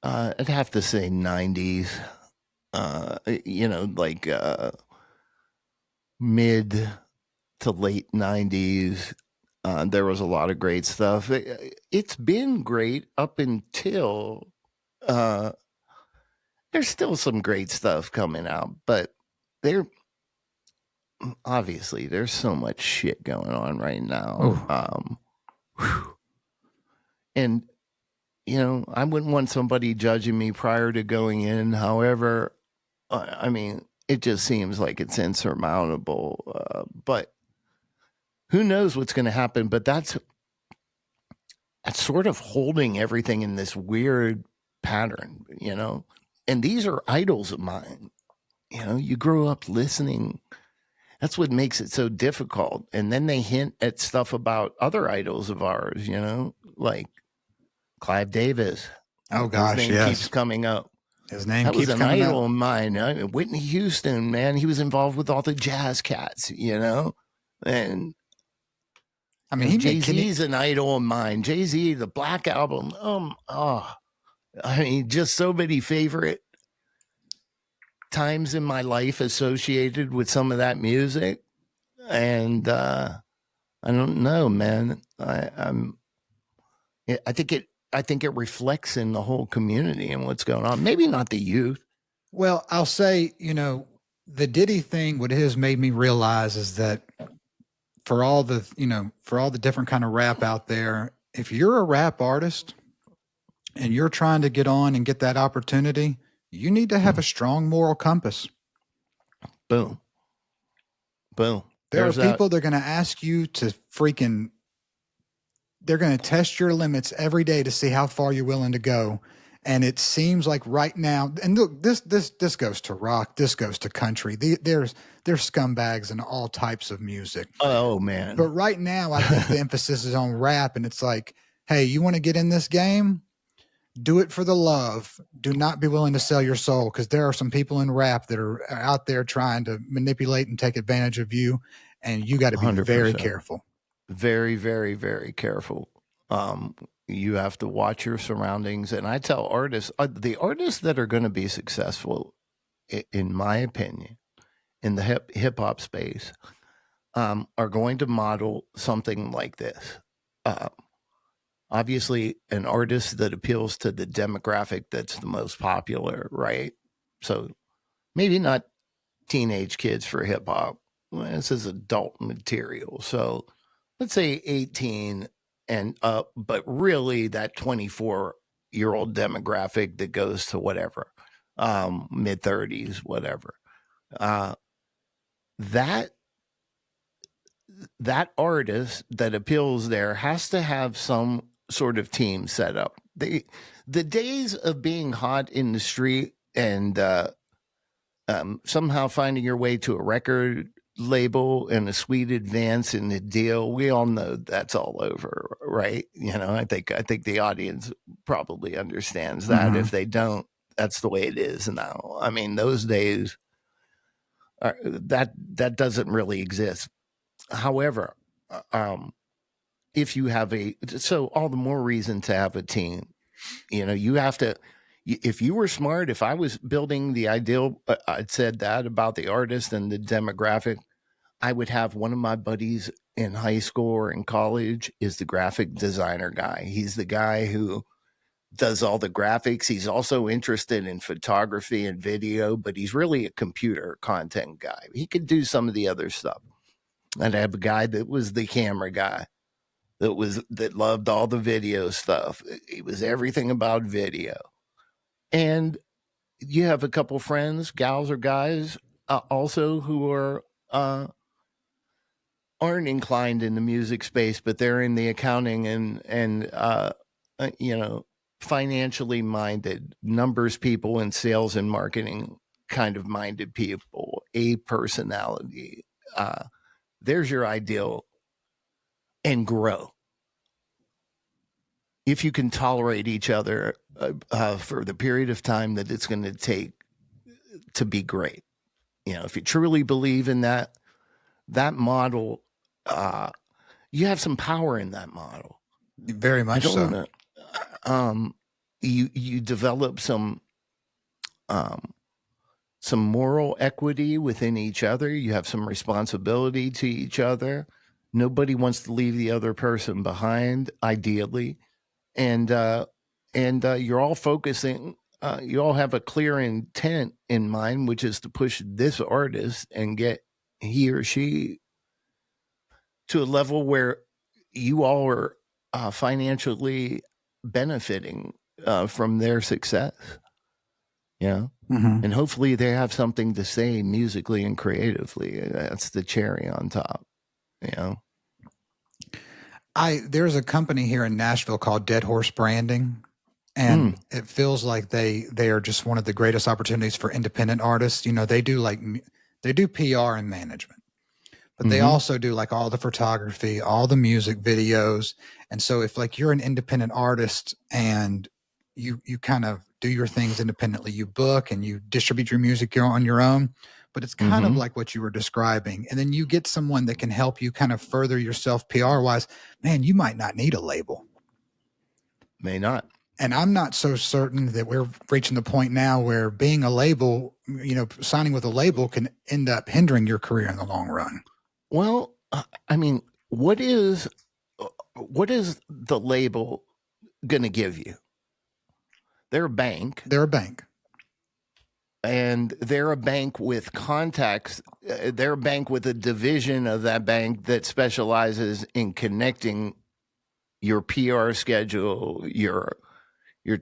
I'd have to say 90s. Like mid to late 90s. There was a lot of great stuff. It's been great up until uh, there's still some great stuff coming out, but there obviously there's so much shit going on right now. Oh, And I wouldn't want somebody judging me prior to going in. However, I mean, it just seems like it's insurmountable. But who knows what's going to happen? But that's sort of holding everything in this weird pattern, And these are idols of mine. You grew up listening. That's what makes it so difficult. And then they hint at stuff about other idols of ours, like Clive Davis. oh His gosh, name keeps yes. coming up. His name That was keeps an coming up. idol of mine. Whitney Houston, man, he was involved with all the jazz cats, and I mean, he made Jay Kenny. Z's an idol of mine. Jay Z, the Black Album. I mean, just so many favorite times in my life associated with some of that music, and I don't know, man. I think it reflects in the whole community and what's going on. Maybe not the youth. Well, I'll say, the Diddy thing, what it has made me realize is that for all the different kind of rap out there, if you're a rap artist and you're trying to get on and get that opportunity, you need to have a strong moral compass. Boom, boom. There are There's that. people that are going to ask you to they're going to test your limits every day to see how far you're willing to go. And it seems like right now, and look, this goes to rock, this goes to country. There's scumbags in all types of music. Oh But man, right now, I think the emphasis is on rap, and it's like, hey, you want to get in this game? Do it for the love. Do not be willing to sell your soul, because there are some people in rap that are out there trying to manipulate and take advantage of you, and you got to be very 100%. careful. Very, very, very careful. Um, you have to watch your surroundings. And I tell artists, the artists that are going to be successful, in my opinion, in the hip hop space, are going to model something like this. Uh, Obviously, an artist that appeals to the demographic that's the most popular, right? So maybe not teenage kids for hip hop. This is adult material. So let's say 18 and up, but really that 24-year-old demographic that goes to whatever, mid 30s, whatever. Uh, that that artist that appeals there has to have some sort of team set up. The days of being hot in the street and somehow finding your way to a record label and a sweet advance in the deal, we all know that's all over, right? I think the audience probably understands that. Mm-hmm. If they don't, that's the way it is now. I mean, those days that doesn't really exist. However, um, if you have so all the more reason to have a team. You have to, if you were smart, if I was building the ideal, I'd said that about the artist and the demographic, I would have one of my buddies in high school or in college is the graphic designer guy. He's the guy who does all the graphics. He's also interested in photography and video, but he's really a computer content guy. He could do some of the other stuff. I'd have a guy that was the camera guy that loved all the video stuff. It was everything about video. And you have a couple friends, gals or guys, also who aren't inclined in the music space, but they're in the accounting and financially minded, numbers people, and sales and marketing kind of minded people. A personality. There's your ideal, and grow. If you can tolerate each other for the period of time that it's going to take to be great. If you truly believe in that model, you have some power in that model. Very I much don't so. want to. You develop some moral equity within each other. You have some responsibility to each other. Nobody wants to leave the other person behind, ideally, and you're all focusing. You all have a clear intent in mind, which is to push this artist and get he or she to a level where you all are financially benefiting from their success. Yeah. Mm-hmm. And hopefully they have something to say musically and creatively. That's the cherry on top. You know? There's a company here in Nashville called Dead Horse Branding, Mm, and it feels like they are just one of the greatest opportunities for independent artists. They do PR and management, but they mm-hmm. also do like all the photography, all the music videos. And so if like you're an independent artist and you kind of do your things independently, you book and you distribute your music on your own, but it's kind of Mm-hmm. like what you were describing. And then you get someone that can help you kind of further yourself PR wise. Man, you might not need a label. May not. And I'm not so certain that we're reaching the point now where being a label, signing with a label can end up hindering your career in the long run. Well, I mean, what is the label going to give you? They're a bank, They're a bank. and they're a bank with contacts. They're a bank with a division of that bank that specializes in connecting your PR schedule, your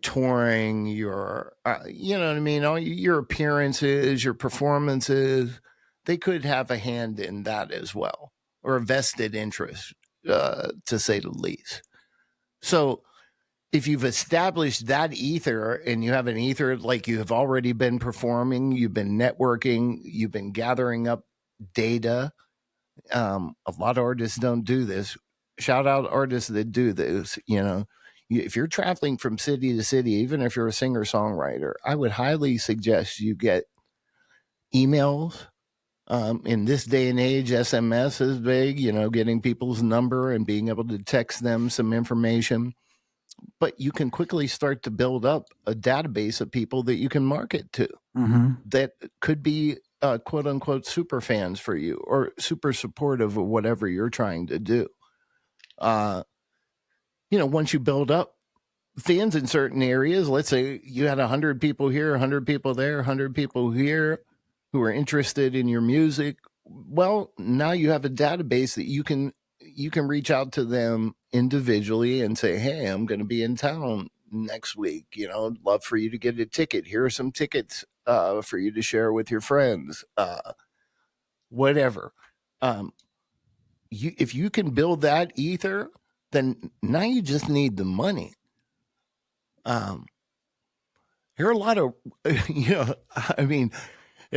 touring, your you know what I mean, all your appearances, your performances. They could have a hand in that as well, or a vested interest, to say the least. So if you've established that ether and you have an ether, like you have already been performing, you've been networking, you've been gathering up data. A lot of artists don't do this. Shout out artists that do this. If you're traveling from city to city, even if you're a singer songwriter, I would highly suggest you get emails. In this day and age, SMS is big, getting people's number and being able to text them some information. But you can quickly start to build up a database of people that you can market to that could be quote unquote super fans for you or super supportive of whatever you're trying to do. Once you build up fans in certain areas, let's say you had 100 people here, 100 people there, 100 people here who are interested in your music. Well, now you have a database that you can reach out to them individually and say, hey, I'm going to be in town next week. Love for you to get a ticket. Here are some tickets for you to share with your friends. Whatever. If you can build that ether, then now you just need the money. There are a lot of, there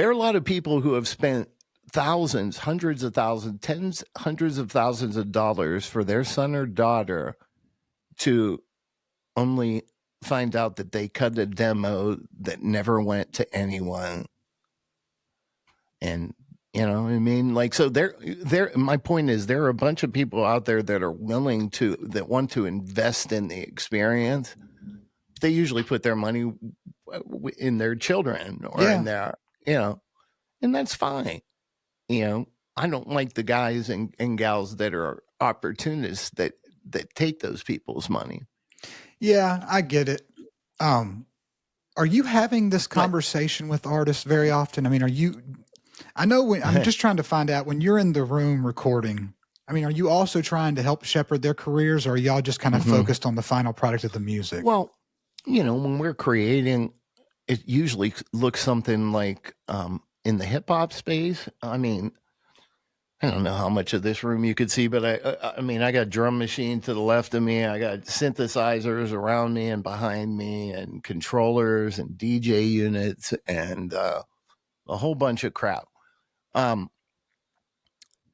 are a lot of people who have spent thousands, hundreds of thousands, hundreds of thousands of dollars for their son or daughter to only find out that they cut a demo that never went to anyone. And so my point is there are a bunch of people out there that are that want to invest in the experience. They usually put their money in their children or in their, and that's fine. I don't like the guys and gals that are opportunists that take those people's money. Yeah, I get it. Are you having this conversation with artists very often? I mean, I'm just trying to find out when you're in the room recording, are you also trying to help shepherd their careers, or are y'all just kind of focused on the final product of the music? Well, when we're creating, it usually looks something like in the hip hop space. I don't know how much of this room you could see, but I got drum machine to the left of me. I got synthesizers around me and behind me and controllers and DJ units and a whole bunch of crap.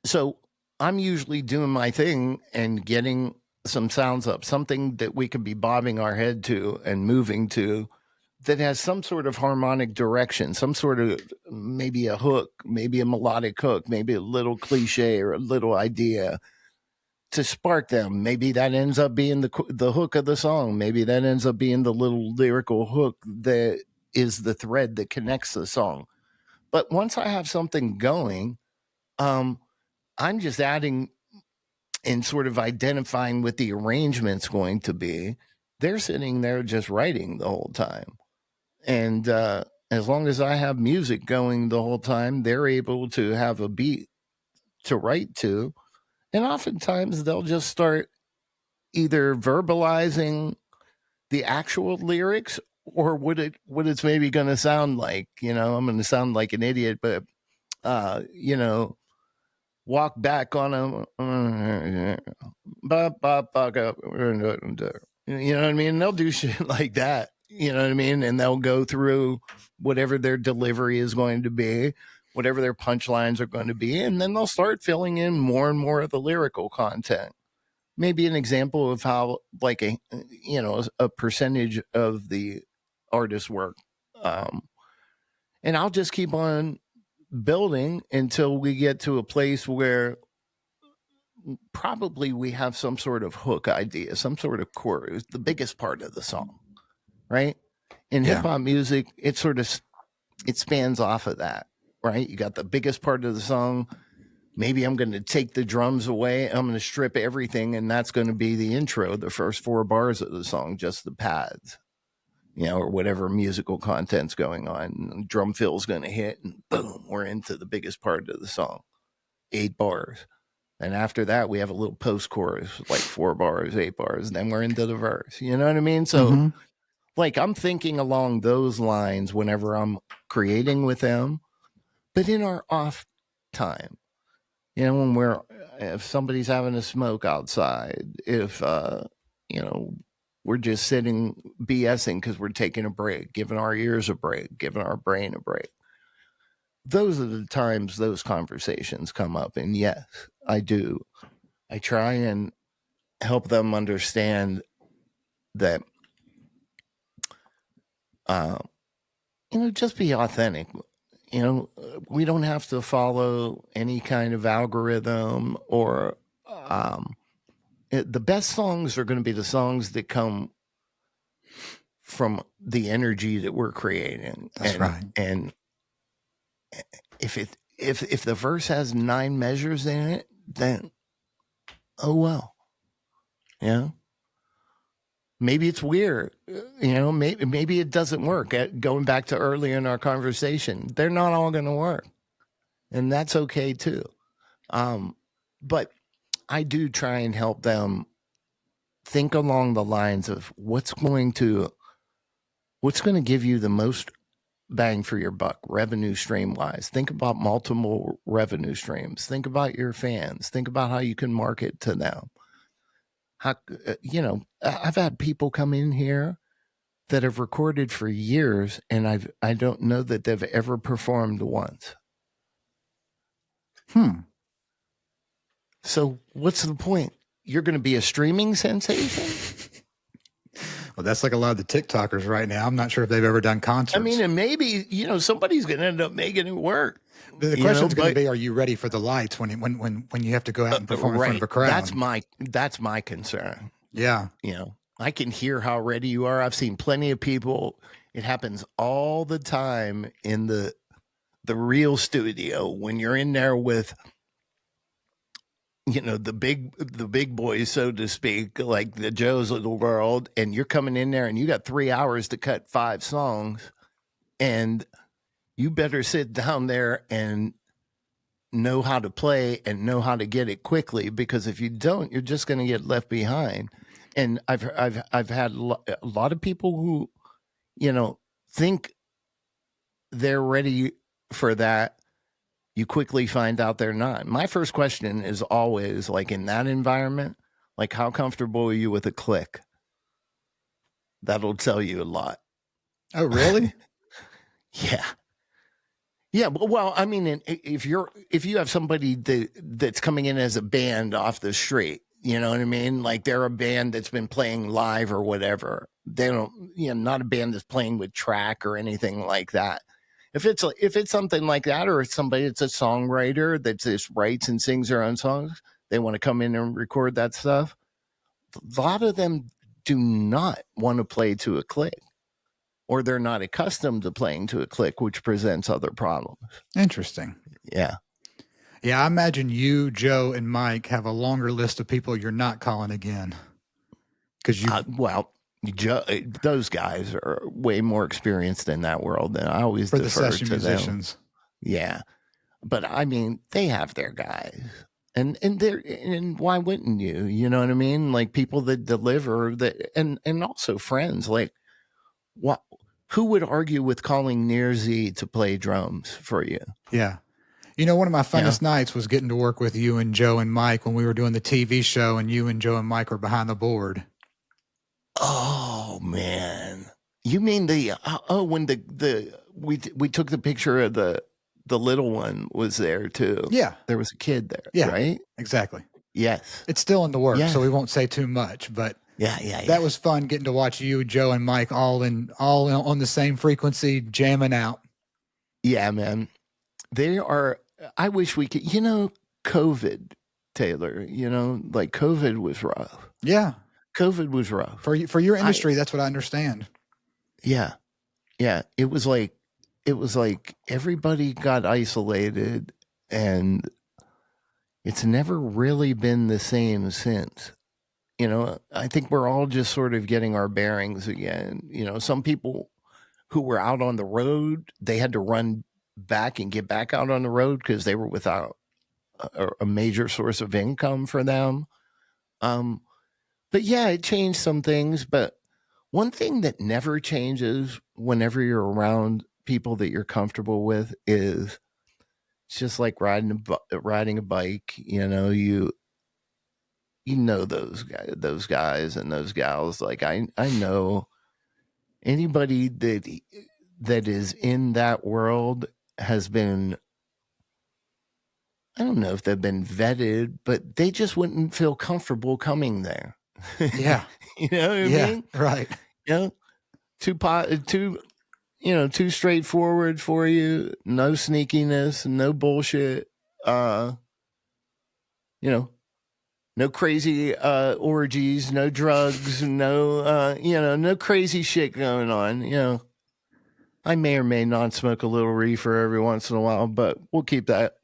So I'm usually doing my thing and getting some sounds up, something that we could be bobbing our head to and moving to that has some sort of harmonic direction, some sort of maybe a hook, maybe a melodic hook, maybe a little cliche or a little idea to spark them. Maybe that ends up being the hook of the song. Maybe that ends up being the little lyrical hook that is the thread that connects the song. But once I have something going, I'm just adding and sort of identifying what the arrangement's going to be. They're sitting there just writing the whole time. And as long as I have music going the whole time, they're able to have a beat to write to. And oftentimes they'll just start either verbalizing the actual lyrics or what it's maybe going to sound like. I'm going to sound like an idiot, but, walk back on them. You know what I mean? They'll do shit like that. You know what I mean? And they'll go through whatever their delivery is going to be, whatever their punchlines are going to be, and then they'll start filling in more and more of the lyrical content. Maybe an example of how, like a percentage of the artist's work. And I'll just keep on building until we get to a place where probably we have some sort of hook idea, some sort of chorus, the biggest part of the song, right? In hip hop music, it spans off of that, right? You got the biggest part of the song. Maybe I'm going to take the drums away. I'm going to strip everything, and that's going to be the intro, the first 4 bars of the song, just the pads, or whatever musical content's going on. Drum fill's going to hit, and boom, we're into the biggest part of the song, 8 bars. And after that, we have a little post-chorus, like 4 bars, 8 bars. And then we're into the verse. You know what I mean? So, I'm thinking along those lines whenever I'm creating with them. But in our off time, when if somebody's having a smoke outside, if, We're just sitting BSing because we're taking a break, giving our ears a break, giving our brain a break. Those are the times those conversations come up. And yes, I do. I try and help them understand that, just be authentic. We don't have to follow any kind of algorithm or the best songs are going to be the songs that come from the energy that we're creating. That's right. And if the verse has 9 measures in it, then oh well. Maybe it's weird. Maybe it doesn't work. Going back to earlier in our conversation, they're not all going to work, and that's okay too. But I do try and help them think along the lines of what's going to give you the most bang for your buck, revenue stream wise. Think about multiple revenue streams. Think about your fans. Think about how you can market to them. I've had people come in here that have recorded for years, and I don't know that they've ever performed once. So what's the point? You're going to be a streaming sensation? Well, that's like a lot of the TikTokers right now. I'm not sure if they've ever done concerts. I mean, and maybe, somebody's going to end up making it work. The question is going to be, are you ready for the lights when you have to go out and perform in front of a crowd? That's my concern. Yeah. I can hear how ready you are. I've seen plenty of people. It happens all the time in the real studio when you're in there with, the big boys, so to speak, like the Joes of the world, and you're coming in there and you got 3 hours to cut 5 songs, and you better sit down there and know how to play and know how to get it quickly, because if you don't, you're just going to get left behind. And I've had a lot of people who, think they're ready for that. You quickly find out they're not. My first question is always, like, in that environment, like, how comfortable are you with a click? That'll tell you a lot. Oh, really? Yeah. Yeah. Well, I mean, if you have somebody that's coming in as a band off the street, you know what I mean? Like, they're a band that's been playing live or whatever. They don't, not a band that's playing with track or anything like that. If it's something like that, or it's somebody that's a songwriter that just writes and sings their own songs, they want to come in and record that stuff. A lot of them do not want to play to a click, or they're not accustomed to playing to a click, which presents other problems. Interesting. Yeah. Yeah, I imagine you, Joe, and Mike have a longer list of people you're not calling again. Because Joe, those guys are way more experienced in that world than I always for defer the session to musicians. them. Yeah, but I mean, they have their guys, and why wouldn't you? You know what I mean? Like, people that deliver that, and also friends. Like, what? Who would argue with calling Near Z to play drums for you? Yeah. One of my funnest nights was getting to work with you and Joe and Mike when we were doing the TV show, and you and Joe and Mike were behind the board. Oh man, you mean when we took the picture of the little one was there too? Yeah, there was a kid there. Yeah, right. Exactly. Yes, it's still in the works, so we won't say too much. But yeah, that was fun getting to watch you, Joe, and Mike all on the same frequency, jamming out. Yeah, man, they are. I wish we could. COVID, Taylor. Like, COVID was rough. Yeah. COVID was rough for your industry. That's what I understand. Yeah. It was like everybody got isolated, and it's never really been the same since. I think we're all just sort of getting our bearings again. Some people who were out on the road, they had to run back and get back out on the road because they were without a major source of income for them. But yeah, it changed some things. But one thing that never changes whenever you're around people that you're comfortable with is it's just like riding a bike. you know those guys and those gals. Like I know anybody that is in that world has been, I don't know if they've been vetted, but they just wouldn't feel comfortable coming there. Yeah. You know what I Yeah. mean? Right. You know, too straightforward for you, no sneakiness, no bullshit. Uh, you know, no crazy orgies, no drugs, no crazy shit going on. I may or may not smoke a little reefer every once in a while, but we'll keep that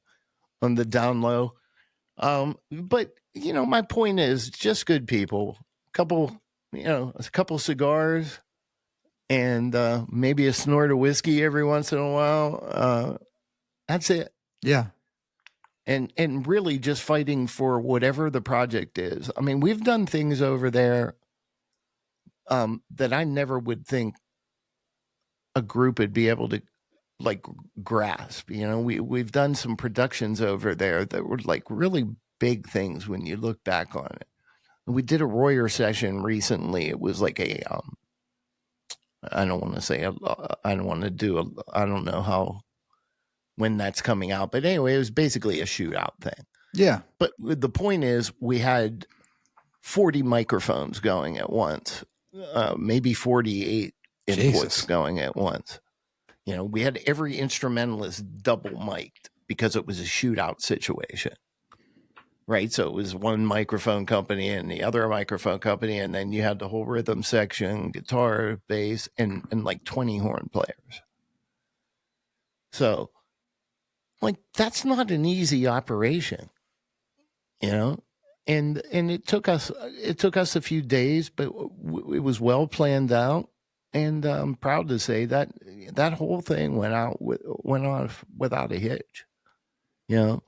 on the down low. But my point is just good people. A couple cigars and maybe a snort of whiskey every once in a while. That's it. Yeah. And really just fighting for whatever the project is. I mean, we've done things over there that I never would think a group would be able to like grasp. We've done some productions over there that were like really big things when you look back on it. We did a Royer session recently. It was like I don't want to say I don't want to do I don't know how when that's coming out, but anyway, it was basically a shootout thing. Yeah. But the point is, we had 40 microphones going at once, maybe 48 inputs Jesus. going at once. We had every instrumentalist double mic'd because it was a shootout situation. Right. So it was one microphone company and the other microphone company. And then you had the whole rhythm section, guitar, bass, and like 20 horn players. So like, that's not an easy operation, and it took us a few days, but it was well planned out. And I'm proud to say that that whole thing went off without a hitch. You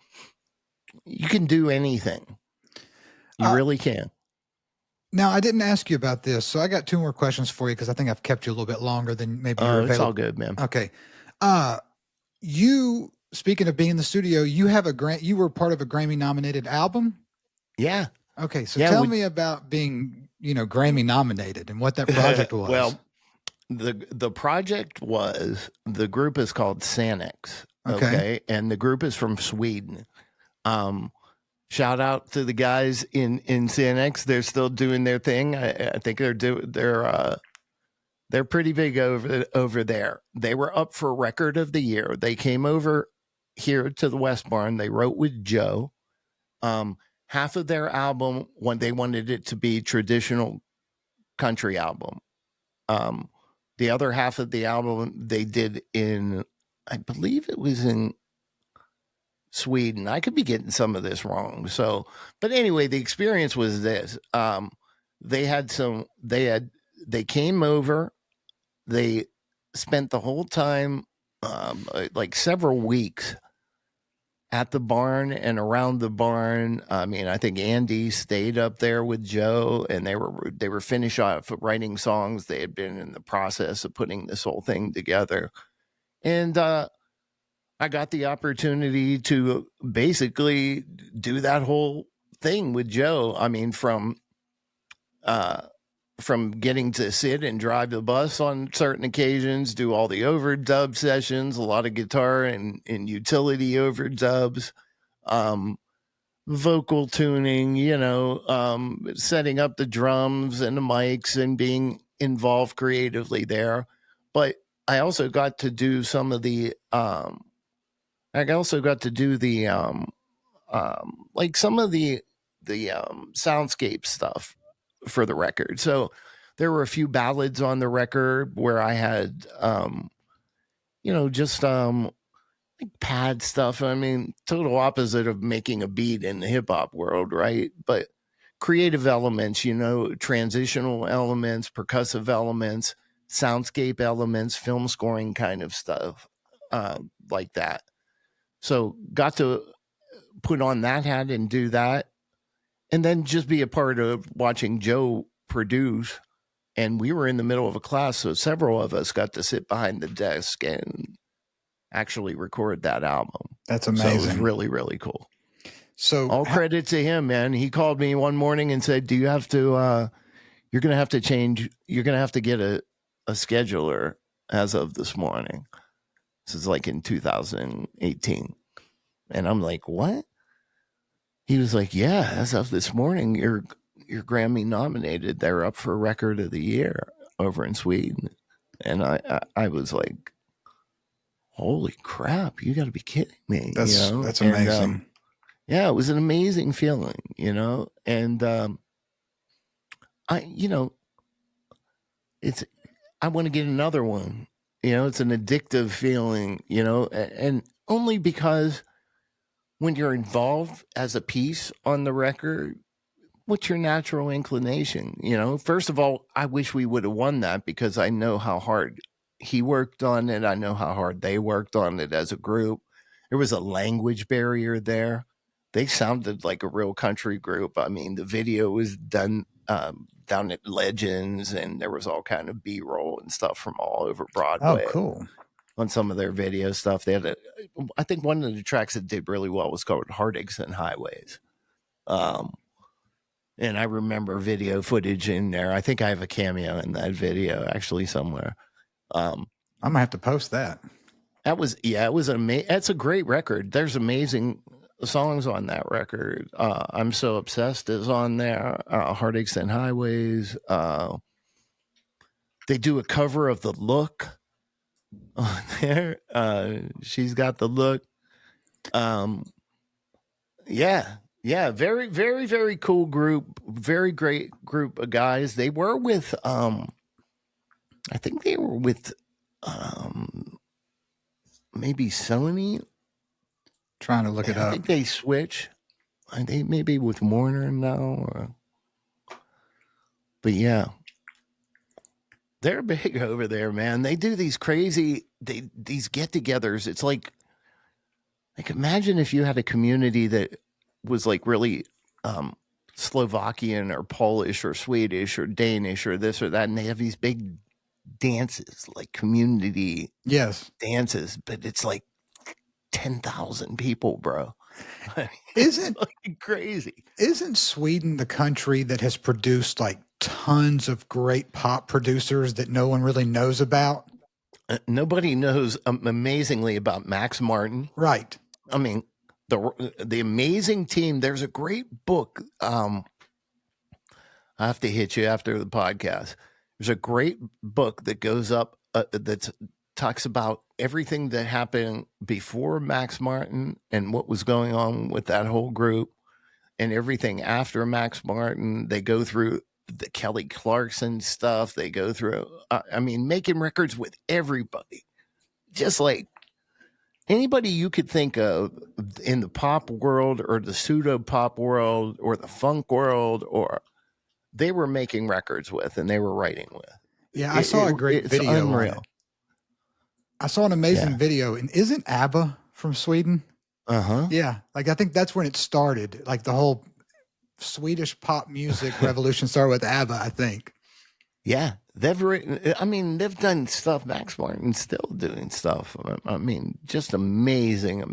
can do anything. You really can. Now, I didn't ask you about this, so I got two more questions for you because I think I've kept you a little bit longer than maybe you're available. It's all good, man. Okay. You, speaking of being in the studio, you were part of a Grammy nominated album? Yeah. Okay, so tell me about being, Grammy nominated and what that project was. Well, the project was, the group is called Sanix. Okay. And the group is from Sweden. Shout out to the guys in Sanix. They're still doing their thing. I think they're pretty big over there. They were up for Record of the Year. They came over here to the West Barn. They wrote with Joe. Half of their album, when they wanted it to be traditional country album. The other half of the album they did in, I believe it was in Sweden. I could be getting some of this wrong. So, but anyway, the experience was this. They came over, they spent the whole time, like several weeks at the barn and around the barn. I mean, I think Andy stayed up there with Joe, and they were finished off writing songs. They had been in the process of putting this whole thing together. And, I got the opportunity to basically do that whole thing with Joe. I mean, from getting to sit and drive the bus on certain occasions, do all the overdub sessions, a lot of guitar and utility overdubs, vocal tuning, setting up the drums and the mics and being involved creatively there. But I also got to do some of the like some of the soundscape stuff for the record. So there were a few ballads on the record where I had just like pad stuff. I mean, total opposite of making a beat in the hip hop world, right? But creative elements, transitional elements, percussive elements, soundscape elements, film scoring kind of stuff, like that. So got to put on that hat and do that, and then just be a part of watching Joe produce. And we were in the middle of a class, so several of us got to sit behind the desk and actually record that album. That's amazing. So it was really, really cool. So, All credit to him, man. He called me one morning and said, "Do you have to? You're going to have to change. You're going to have to get a scheduler as of this morning." This is like in 2018, and I'm like, "What?" He was like, "Yeah, as of this morning, you're Grammy nominated. They're up for Record of the Year over in Sweden." And I was like, "Holy crap! You got to be kidding me!" that's And amazing. yeah, it was an amazing feeling, and I, it's I want to get another one. It's an addictive feeling, and only because when you're involved as a piece on the record, what's your natural inclination? First of all, I wish we would have won that because I know how hard he worked on it. I know how hard they worked on it as a group. There was a language barrier there. They sounded like a real country group. I mean, the video was done down at Legends, and there was all kind of B-roll and stuff from all over Oh, Broadway cool. on some of their video stuff. They had I think one of the tracks that did really well was called Heartaches and Highways. And I remember video footage in there. I think I have a cameo in that video actually somewhere. I'm gonna have to post that. It was amazing. That's a great record. There's amazing songs on that record. I'm So Obsessed is on there. Heartaches and Highways. They do a cover of The Look on there. She's Got the Look. Yeah, very, very, very cool group. Very great group of guys. They were with I think they were with maybe Sony. Trying to look it I up. think they switch. I think maybe with Warner now. But yeah, they're big over there, man. They do these crazy these get-togethers. It's like imagine if you had a community that was like really Slovakian or Polish or Swedish or Danish or this or that, and they have these big dances, like community Yes. dances, but it's like 10,000 people, bro. Isn't like crazy? Isn't Sweden the country that has produced like tons of great pop producers that no one really knows about? Nobody knows amazingly about Max Martin. Right. I mean, the amazing team. There's a great book. I have to hit you after the podcast. There's a great book that goes up that talks about everything that happened before Max Martin and what was going on with that whole group, and everything after Max Martin. They go through the Kelly Clarkson stuff. They go through, making records with everybody, just like anybody you could think of in the pop world or the pseudo pop world or the funk world, or they were making records with and they were writing with. Yeah, I saw a great it's video unreal. on it. I saw an amazing video, and isn't ABBA from Sweden? Yeah, like I think that's when it started. Like the whole Swedish pop music revolution started with ABBA, I think. Yeah, they've done stuff. Max Martin's still doing stuff. Just amazing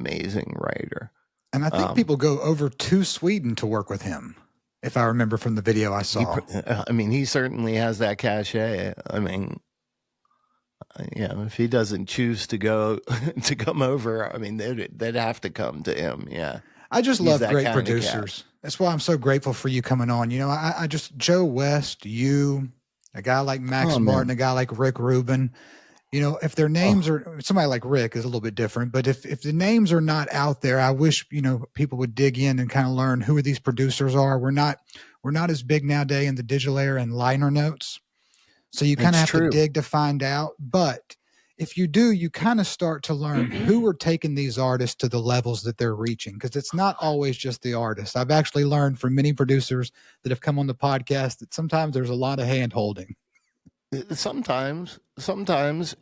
writer. And I think people go over to Sweden to work with him, if I remember from the video I saw. He certainly has that cachet. If he doesn't choose to go to come over, they'd have to come to him. Yeah. I just love great producers. That's why I'm so grateful for you coming on. I just, Joe West, you, a guy like Max Martin, a guy like Rick Rubin, if their names are, somebody like Rick is a little bit different, but if the names are not out there, I wish, people would dig in and kind of learn who these producers are. We're not as big nowadays in the digital era and liner notes. So you kind of have to dig to find out. But if you do, you kind of start to learn who are taking these artists to the levels that they're reaching, because it's not always just the artist. I've actually learned from many producers that have come on the podcast that sometimes there's a lot of hand holding. Sometimes,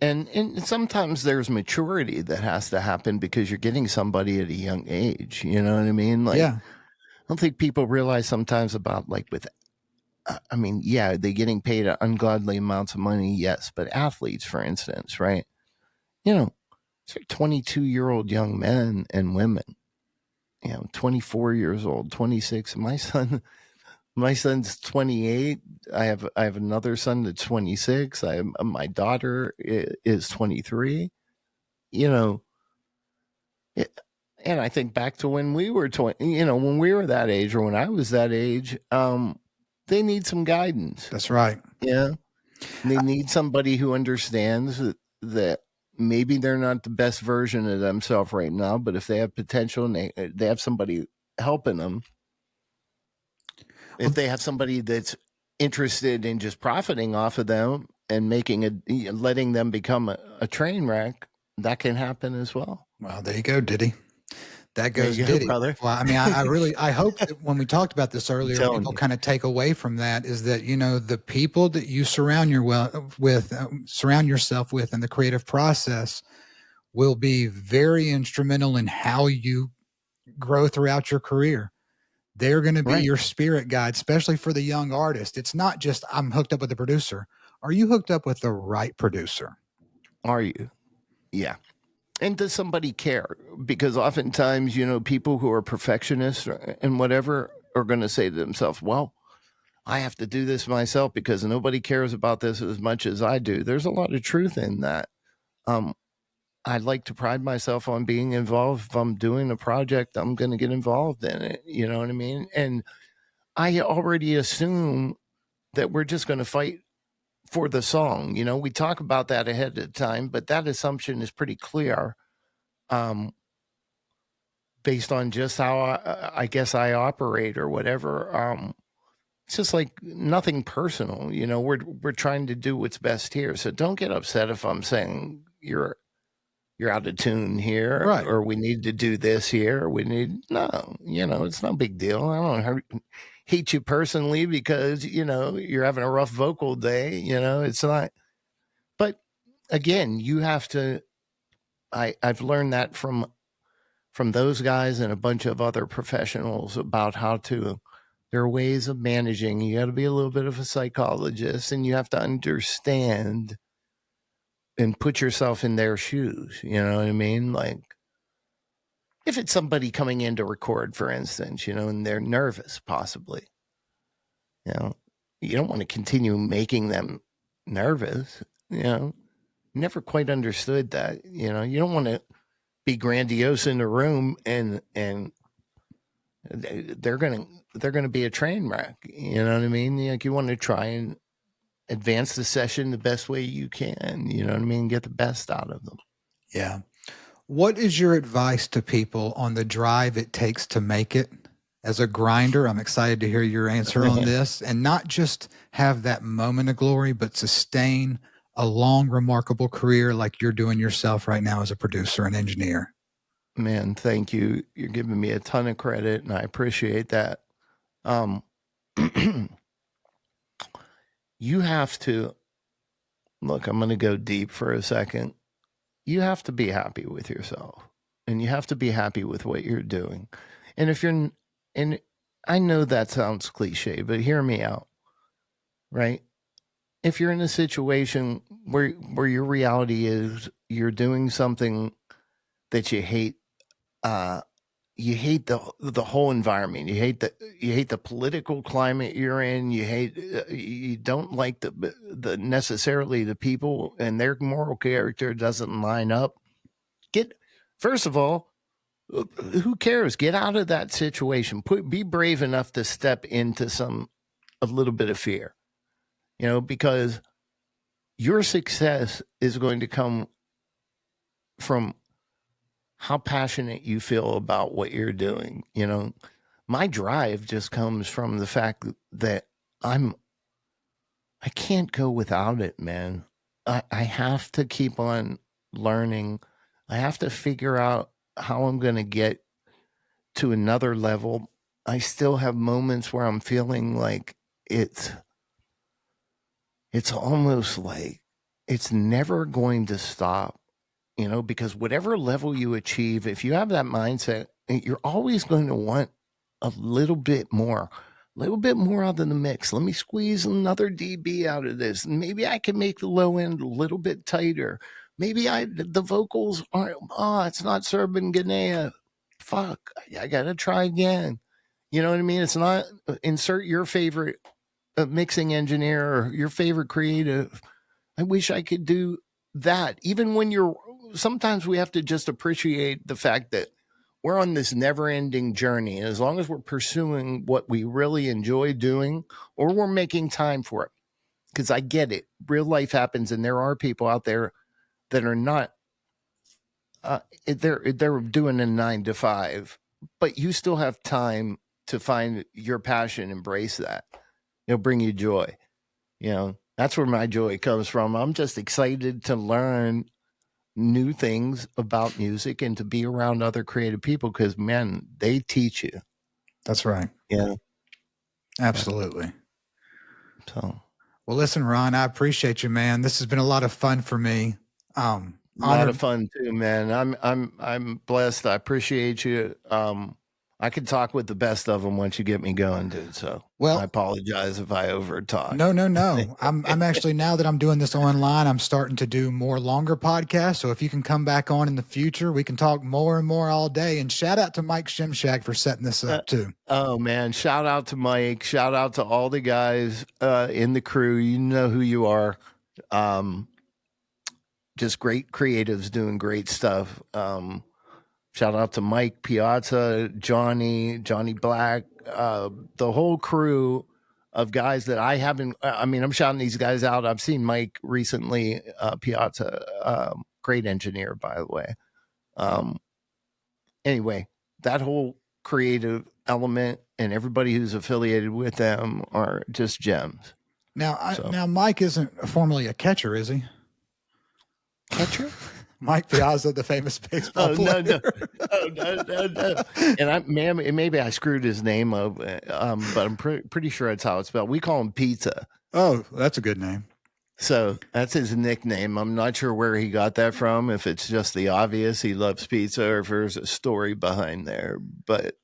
and sometimes there's maturity that has to happen because you're getting somebody at a young age. You know what I mean? Like, yeah. I don't think people realize sometimes about like with, they're getting paid ungodly amounts of money. Yes. But athletes, for instance, right? They're 22-year-old young men and women, 24 years old, 26. My son's 28. I have another son that's 26. My daughter is 23. You know, it, and I think back to when we were 20, when we were that age, or when I was that age, they need some guidance. That's right. Yeah. They need somebody who understands that maybe they're not the best version of themselves right now, but if they have potential and they have somebody helping them, if they have somebody that's interested in just profiting off of them and letting them become a train wreck, that can happen as well. Well, there you go, Diddy. That There goes you go, Diddy. brother. Well, I mean, I hope that when we talked about this earlier, Telling people you. kind of take away from that is that, the people that you surround yourself with in the creative process will be very instrumental in how you grow throughout your career. They're going to be Right. your spirit guide, especially for the young artist. It's not just I'm hooked up with the producer. Are you hooked up with the right producer? Are you? Yeah. And does somebody care? Because oftentimes, people who are perfectionists and whatever are going to say to themselves, well, I have to do this myself because nobody cares about this as much as I do. There's a lot of truth in that. I like to pride myself on being involved. If I'm doing a project, I'm going to get involved in it. You know what I mean? And I already assume that we're just going to fight for the song. We talk about that ahead of time, but that assumption is pretty clear. Based on just how I guess I operate or whatever. It's just like nothing personal. We're trying to do what's best here. So don't get upset if I'm saying you're out of tune here, Right. or we need to do this here. No, it's no big deal. I don't hate you personally because, you're having a rough vocal day. It's not. But again, you have to, I've learned that from those guys and a bunch of other professionals about there are ways of managing. You got to be a little bit of a psychologist, and you have to understand and put yourself in their shoes. You know what I mean? Like if it's somebody coming in to record, for instance, and they're nervous, possibly, you don't want to continue making them nervous. Never quite understood that. You don't want to be grandiose in the room and they're gonna be a train wreck. You know what I mean? Like you want to try and advance the session the best way you can. You know what I mean? Get the best out of them. Yeah. What is your advice to people on the drive it takes to make it? As a grinder, I'm excited to hear your answer on this, and not just have that moment of glory, but sustain a long, remarkable career like you're doing yourself right now as a producer and engineer. Man, thank you. You're giving me a ton of credit, and I appreciate that. You have to look. I'm going to go deep for a second. You have to be happy with yourself, and you have to be happy with what you're doing. And and I know that sounds cliche, but hear me out, right? If you're in a situation where your reality is you're doing something that you hate the whole environment. You hate the political climate you're in. You don't like the necessarily the people and their moral character doesn't line up. First of all, who cares? Get out of that situation. Be brave enough to step into a little bit of fear, because your success is going to come from how passionate you feel about what you're doing. My drive just comes from the fact that I can't go without it, man. I have to keep on learning. I have to figure out how I'm going to get to another level. I still have moments where I'm feeling like it's almost like it's never going to stop, because whatever level you achieve, if you have that mindset, you're always going to want a little bit more out of the mix. Let me squeeze another dB out of this. And maybe I can make the low end a little bit tighter. Maybe the vocals aren't, it's not Serban Ghenea fuck, I got to try again. You know what I mean? It's not insert your favorite mixing engineer or your favorite creative. I wish I could do that. Even when sometimes we have to just appreciate the fact that we're on this never ending journey. And as long as we're pursuing what we really enjoy doing, or we're making time for it, because I get it. Real life happens, and there are people out there that are not, they're doing a 9 to 5, but you still have time to find your passion, embrace that. It'll bring you joy. That's where my joy comes from. I'm just excited to learn new things about music and to be around other creative people because, man, they teach you. That's right. Yeah. Absolutely. So, well, listen, Ron, I appreciate you, man. This has been a lot of fun for me. A lot of fun too, man. I'm blessed. I appreciate you. I can talk with the best of them once you get me going, dude. So, well, I apologize if I over talk. No. I'm actually, now that I'm doing this online, I'm starting to do more longer podcasts. So if you can come back on in the future, we can talk more and more all day. And shout out to Mike Shimshak for setting this up too. Oh man. Shout out to Mike. Shout out to all the guys in the crew. You know who you are. Just great creatives doing great stuff. Shout out to Mike Piazza, Johnny Black, the whole crew of guys that I haven't. I'm shouting these guys out. I've seen Mike recently, Piazza, great engineer, by the way. Anyway, that whole creative element and everybody who's affiliated with them are just gems. Now Mike isn't formally a catcher, is he? Catcher? Mike Piazza, the famous baseball player. No. And maybe I screwed his name up, but I'm pretty sure that's how it's spelled. We call him Pizza. Oh, that's a good name. So that's his nickname. I'm not sure where he got that from, if it's just the obvious, he loves pizza, or if there's a story behind there. But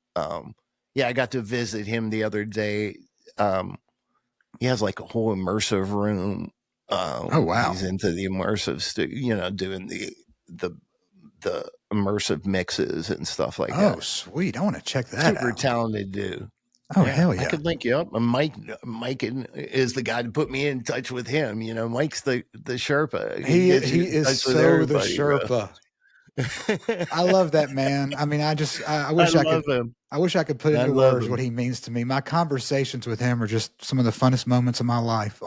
yeah, I got to visit him the other day. He has like a whole immersive room. Oh, wow. He's into the immersive, doing the immersive mixes and stuff like that. Oh, sweet. I want to check that out. Super talented dude. Oh, yeah, hell yeah. I could link you up. Mike is the guy to put me in touch with him. Mike's the Sherpa. He is so the Sherpa. I love that man. I mean, I wish I could him. I wish I could put into words what he means to me. My conversations with him are just some of the funnest moments of my life.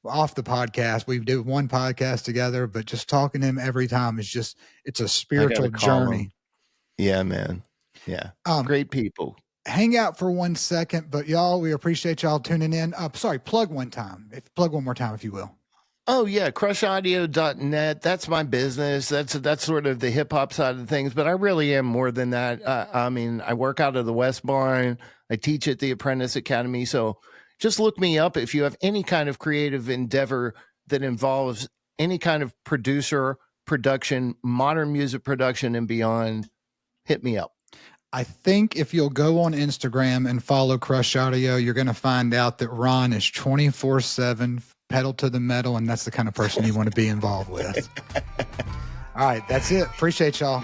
Off the podcast, we do one podcast together, but just talking to him every time it's a spiritual journey. Yeah, man. Yeah. Great people. Hang out for 1 second, but y'all, we appreciate y'all tuning in. Plug one more time, if you will. Oh yeah, crushaudio.net. That's my business. That's sort of the hip hop side of things, but I really am more than that. I work out of the West Barn. I teach at the Apprentice Academy. So just look me up if you have any kind of creative endeavor that involves any kind of production, modern music production and beyond. Hit me up. I think if you'll go on Instagram and follow Krush Audio, you're going to find out that Ron is 24/7 pedal to the metal, and that's the kind of person you want to be involved with. All right, that's it. Appreciate y'all.